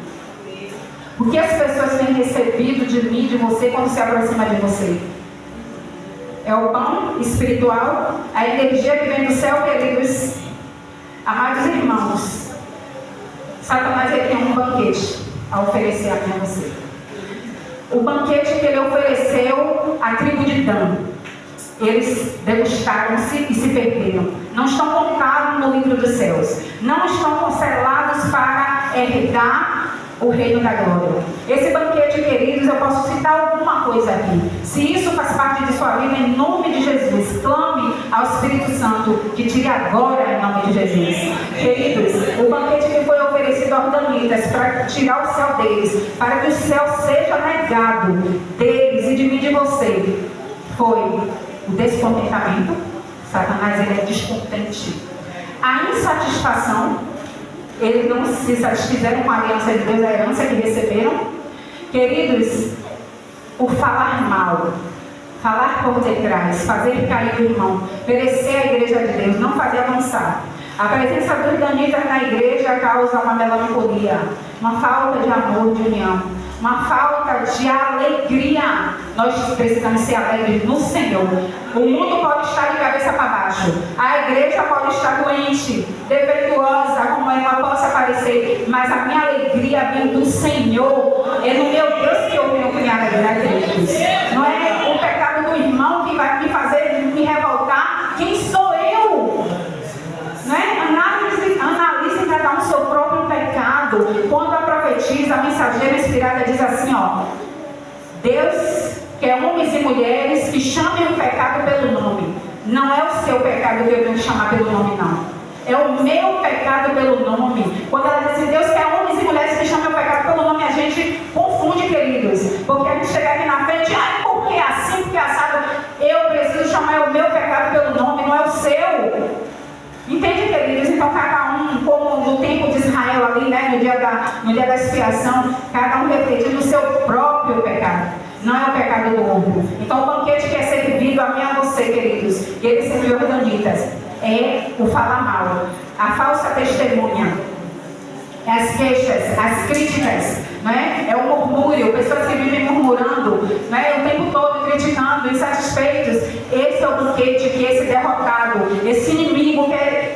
O que as pessoas têm recebido de mim, de você, quando se aproxima de você? É o pão espiritual, a energia que vem do céu, queridos. Amados irmãos, Satanás, ele tem um banquete a oferecer a mim e a você. O banquete que ele ofereceu à tribo de Dan, eles degustaram-se e se perderam. Não estão contados no livro dos céus. Não estão selados para herdar o reino da glória. Esse banquete, queridos, eu posso citar alguma coisa aqui. Se isso faz parte de sua vida, em nome de Jesus, clame ao Espírito Santo que tire agora em nome de Jesus. Queridos, o banquete que foi oferecido aos danitas para tirar o céu deles, para que o céu seja negado deles e de mim e de você, foi o descontentamento. Satanás, ele é descontente. A insatisfação. Eles não se satisfizeram com a aliança de Deus, a herança que receberam. Queridos, o falar mal, falar por detrás, fazer cair o irmão, perecer a igreja de Deus, não fazer avançar. A presença dos danitas na igreja causa uma melancolia, uma falta de amor, de união, uma falta de alegria. Nós precisamos ser alegres no Senhor. O mundo pode estar de cabeça para baixo, a igreja pode estar doente, defeituosa, como ela possa parecer, mas a minha alegria vem do Senhor. É no meu Deus que eu tenho que me alegrar, queridos. Não é o pecado do irmão que vai me fazer me revoltar. Quem sou eu? Não é? Analise cada um seu próprio pecado. Quando a profetisa, a mensageira inspirada diz assim, ó: Deus quer homens e mulheres que chamem o pecado pelo nome. Não é o seu pecado que eu tenho que chamar pelo nome, não. É o meu pecado pelo nome. Quando ela diz assim, Deus quer homens e mulheres que chamem o pecado pelo nome, a gente confunde, queridos. Porque a gente chega aqui na frente, porque é assim, porque é assado. Eu preciso chamar o meu pecado pelo nome, não é o seu. Entende, queridos? Então cada um, como no tempo de Israel ali, né, no dia da expiação, cada um refletindo o seu próprio pecado. Não é o pecado do outro. Então o banquete que é servido a mim e a você, queridos, e ele serviu aos danitas, é o falar mal, a falsa testemunha, as queixas, as críticas, né? É o murmúrio, pessoas que vivem murmurando, né? O tempo todo criticando, insatisfeitos. Esse é o banquete que esse derrotado, esse inimigo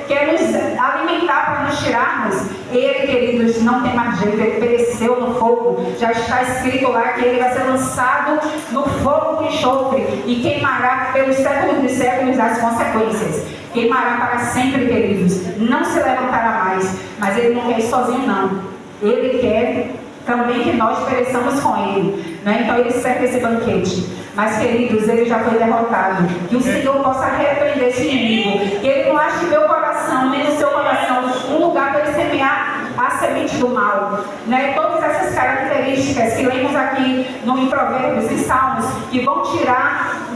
quer nos alimentar para nos tirarmos. Ele, queridos, não tem mais jeito, ele pereceu no fogo. Já está escrito lá que ele vai ser lançado no fogo com enxofre e queimará pelos séculos dos séculos as consequências. Queimará para sempre, queridos. Não se levantará mais. Mas ele não quer ir sozinho, não. Ele quer também que nós pereçamos com ele. Né? Então ele serve esse banquete. Mas, queridos, ele já foi derrotado. Que o Senhor possa repreender esse inimigo. Que ele não ache no meu coração, nem no seu coração, um lugar para ele semear a semente do mal. Né? Todas essas características que lemos aqui em Provérbios e Salmos, que vão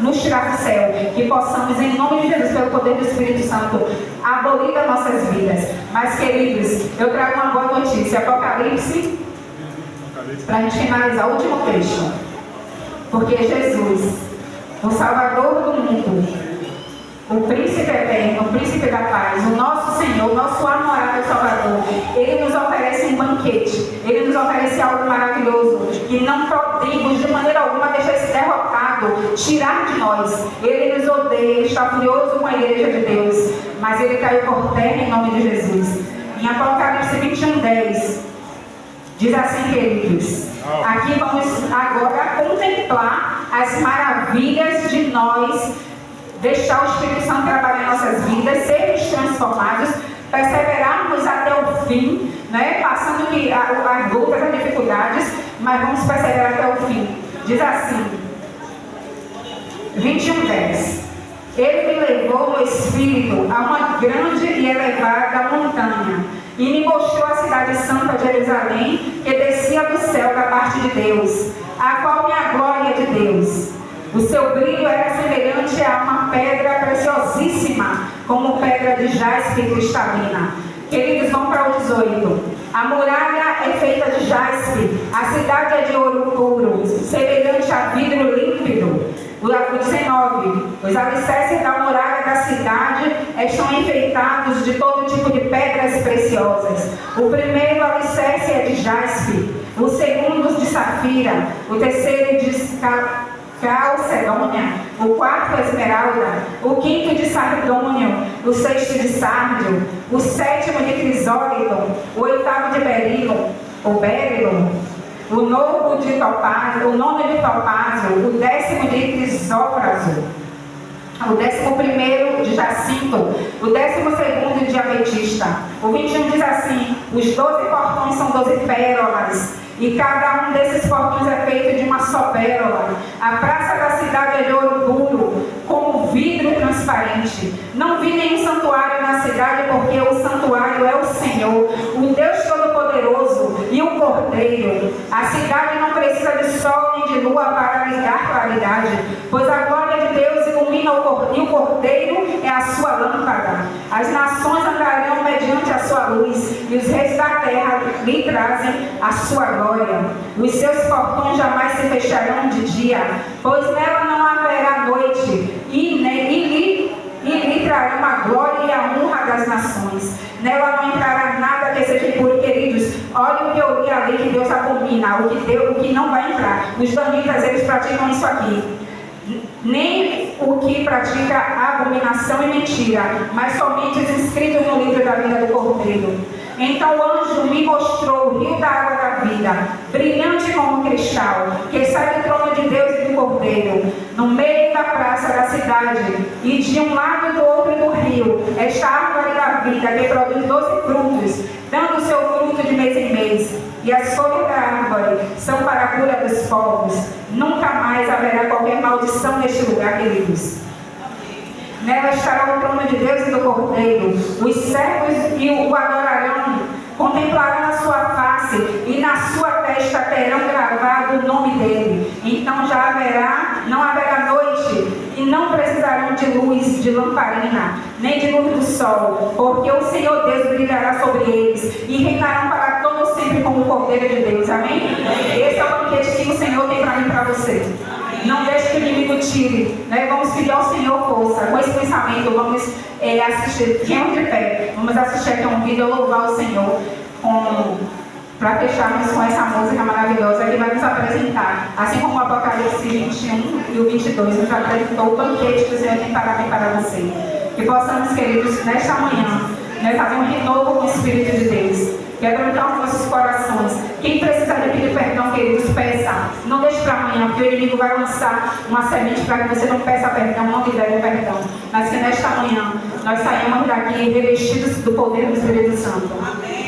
nos tirar do céu. Que possamos, em nome de Jesus, pelo poder do Espírito Santo, abolir das nossas vidas. Mas, queridos, eu trago uma boa notícia. Apocalipse, para a gente finalizar o último trecho. Porque Jesus, o Salvador do mundo, o Príncipe Eterno, o Príncipe da Paz, o nosso Senhor, o nosso amorado Salvador, Ele nos oferece um banquete, Ele nos oferece algo maravilhoso, que não podemos de maneira alguma deixar esse derrotado tirar de nós. Ele nos odeia, Ele está furioso com a igreja de Deus, mas Ele caiu por terra em nome de Jesus. Em Apocalipse 21:10, diz assim, queridos, aqui vamos agora contemplar as maravilhas de nós deixar o Espírito Santo trabalhar em nossas vidas, sermos transformados, perseverarmos até o fim, né? Passando as lutas, as dificuldades, mas vamos perseverar até o fim. Diz assim, 21:10. Ele me levou no Espírito a uma grande e elevada montanha e me mostrou a cidade santa de Jerusalém, que descia do céu da parte de Deus, a qual é a glória de Deus. O seu brilho era semelhante a uma pedra preciosíssima, como pedra de jaspe cristalina. Queridos, vão para o 18. A muralha é feita de jaspe, a cidade é de ouro puro, semelhante a vidro límpido. O 19. Os alicerces da muralha da cidade estão enfeitados de todo tipo de pedras preciosas. O primeiro alicerce é de jaspe, o segundo de safira, o terceiro de calcedônia, o quarto esmeralda, o quinto de sardônio, o sexto de sárdio, o sétimo de crisólito, o oitavo de berilo, o nono de topázio, o 10º de crisópraso, o 11º de jacinto, o 12º de ametista. O 21 diz assim: os 12 portões são 12 pérolas, e cada um desses portões é feito de uma só pérola. A praça da cidade é de ouro puro, como vidro transparente. Não vi nenhum santuário na cidade, porque o santuário é o Senhor, o Deus Todo-Poderoso e o Cordeiro. A cidade não precisa de sol nem de lua para lhe dar claridade, pois a glória de Deus ilumina o Cordeiro, e o Cordeiro é a sua lâmpada. As nações andarão mediante a sua luz, e os reis da terra lhe trazem a sua glória. Os seus portões jamais se fecharão de dia, pois nela não haverá noite, e lhe trarão a glória e a honra das nações. Nela não entrará nada que seja impuro. Queridos, olha o que eu li ali que Deus abomina, o que não vai entrar. Os danitas, eles praticam isso aqui. Nem o que pratica abominação e mentira, mas somente os inscritos no livro da vida do Cordeiro. Então o anjo me mostrou o rio da água da vida, brilhante como cristal, que sai do trono de Deus e do Cordeiro, no meio da praça da cidade, e de um lado e do outro do rio, esta árvore da vida, que produz 12 frutos, dando o seu fruto de mês em mês. E as folhas da árvore são para a cura dos povos. Nunca mais haverá qualquer maldição neste lugar, queridos. Nela estará o trono de Deus e do Cordeiro. Os servos o adorarão, contemplarão a sua face, e na sua testa terão gravado o nome dele. Então não haverá noite, e não precisarão de luz de lamparina, nem de luz do sol, porque o Senhor Deus brilhará sobre eles, e reinarão para todo sempre como o Cordeiro de Deus. Amém? Esse é o banquete que o Senhor tem para mim e para você. Não deixe que o inimigo tire, né? Vamos pedir ao Senhor força. Com esse pensamento, vamos assistir, fiquemos de pé, vamos assistir aqui um vídeo, louvar o Senhor, para fecharmos com essa música maravilhosa que vai nos apresentar, assim como o Apocalipse 21 e o 22 nos apresentou o banquete que o Senhor tem para mim e para você. Que possamos, queridos, nesta manhã, fazer um renovo com o Espírito de Deus. Quebrantar os nossos corações. Quem precisa de pedir perdão, queridos, peça. Não deixe para amanhã, porque o inimigo vai lançar uma semente para que você não peça perdão, não libere perdão. Mas que nesta manhã nós saímos daqui revestidos do poder do Espírito Santo. Amém.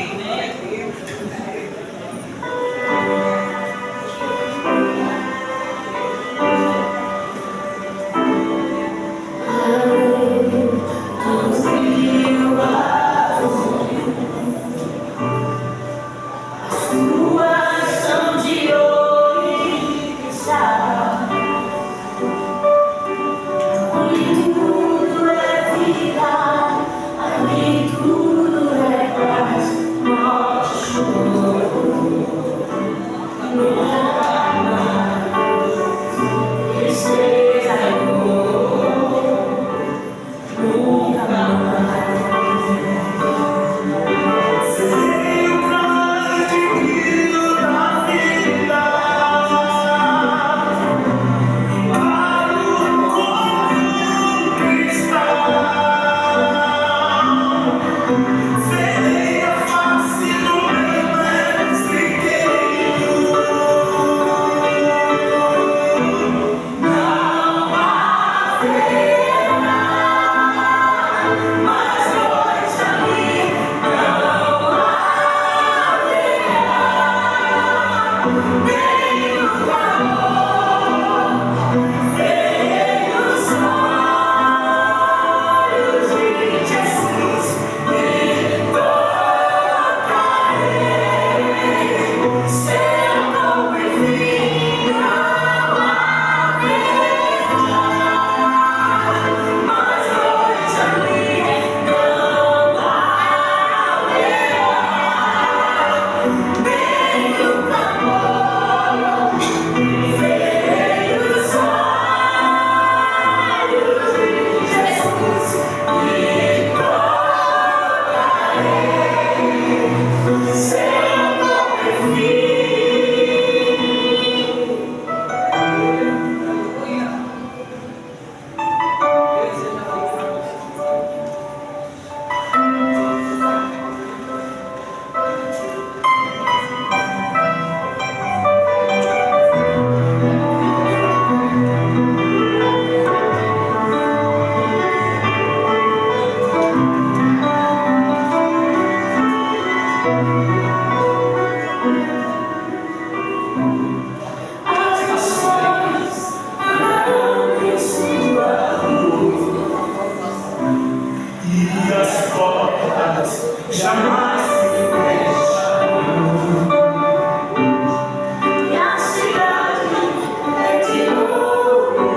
jamais, jamais se fecha. E a cidade é de ouro,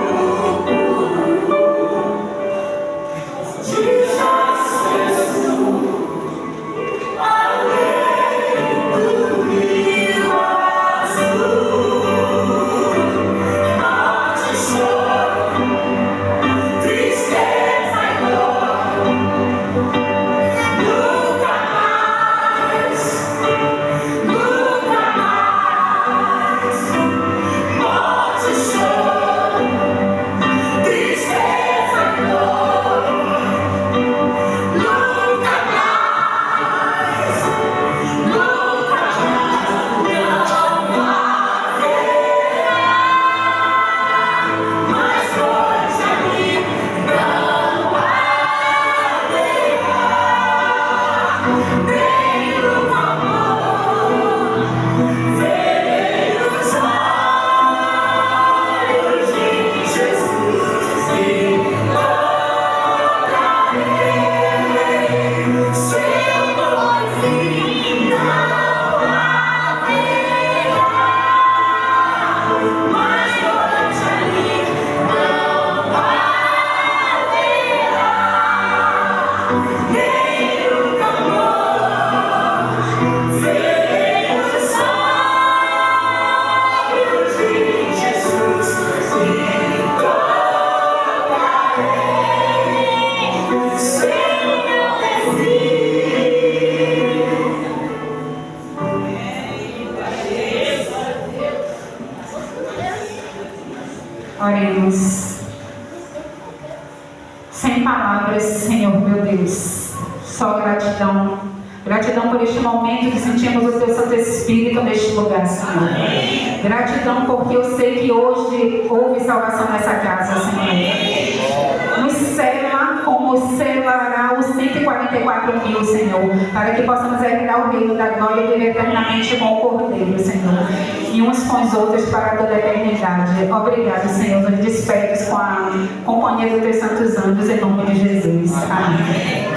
de jaspe azul, além do rio azul. Morte e choro, tristeza e dor, nunca mais, nunca mais. Morte e choro, tristeza e dor, nunca mais, nunca mais. Não haverá mais noite ali, não haverá nem o amor. Verei os olhos de Jesus e tocarei seu nome, não haverá mais noite ali, não haverá nem o amor. Verei os olhos de Jesus e tocarei seu nome. Oremos. Sem palavras, Senhor meu Deus, só gratidão. Gratidão por este momento que sentimos o Teu Santo Espírito neste lugar, Senhor. Gratidão porque eu sei que hoje houve salvação nessa casa, Senhor. Nos sela como selará os 144 mil, Senhor, para que possamos herdar o reino da glória e viver eternamente com o Cordeiro, Senhor, e uns com os outros para toda a eternidade. Obrigado, Senhor. Nos despedes com a companhia dos Teus santos anjos, em nome de Jesus. Amém.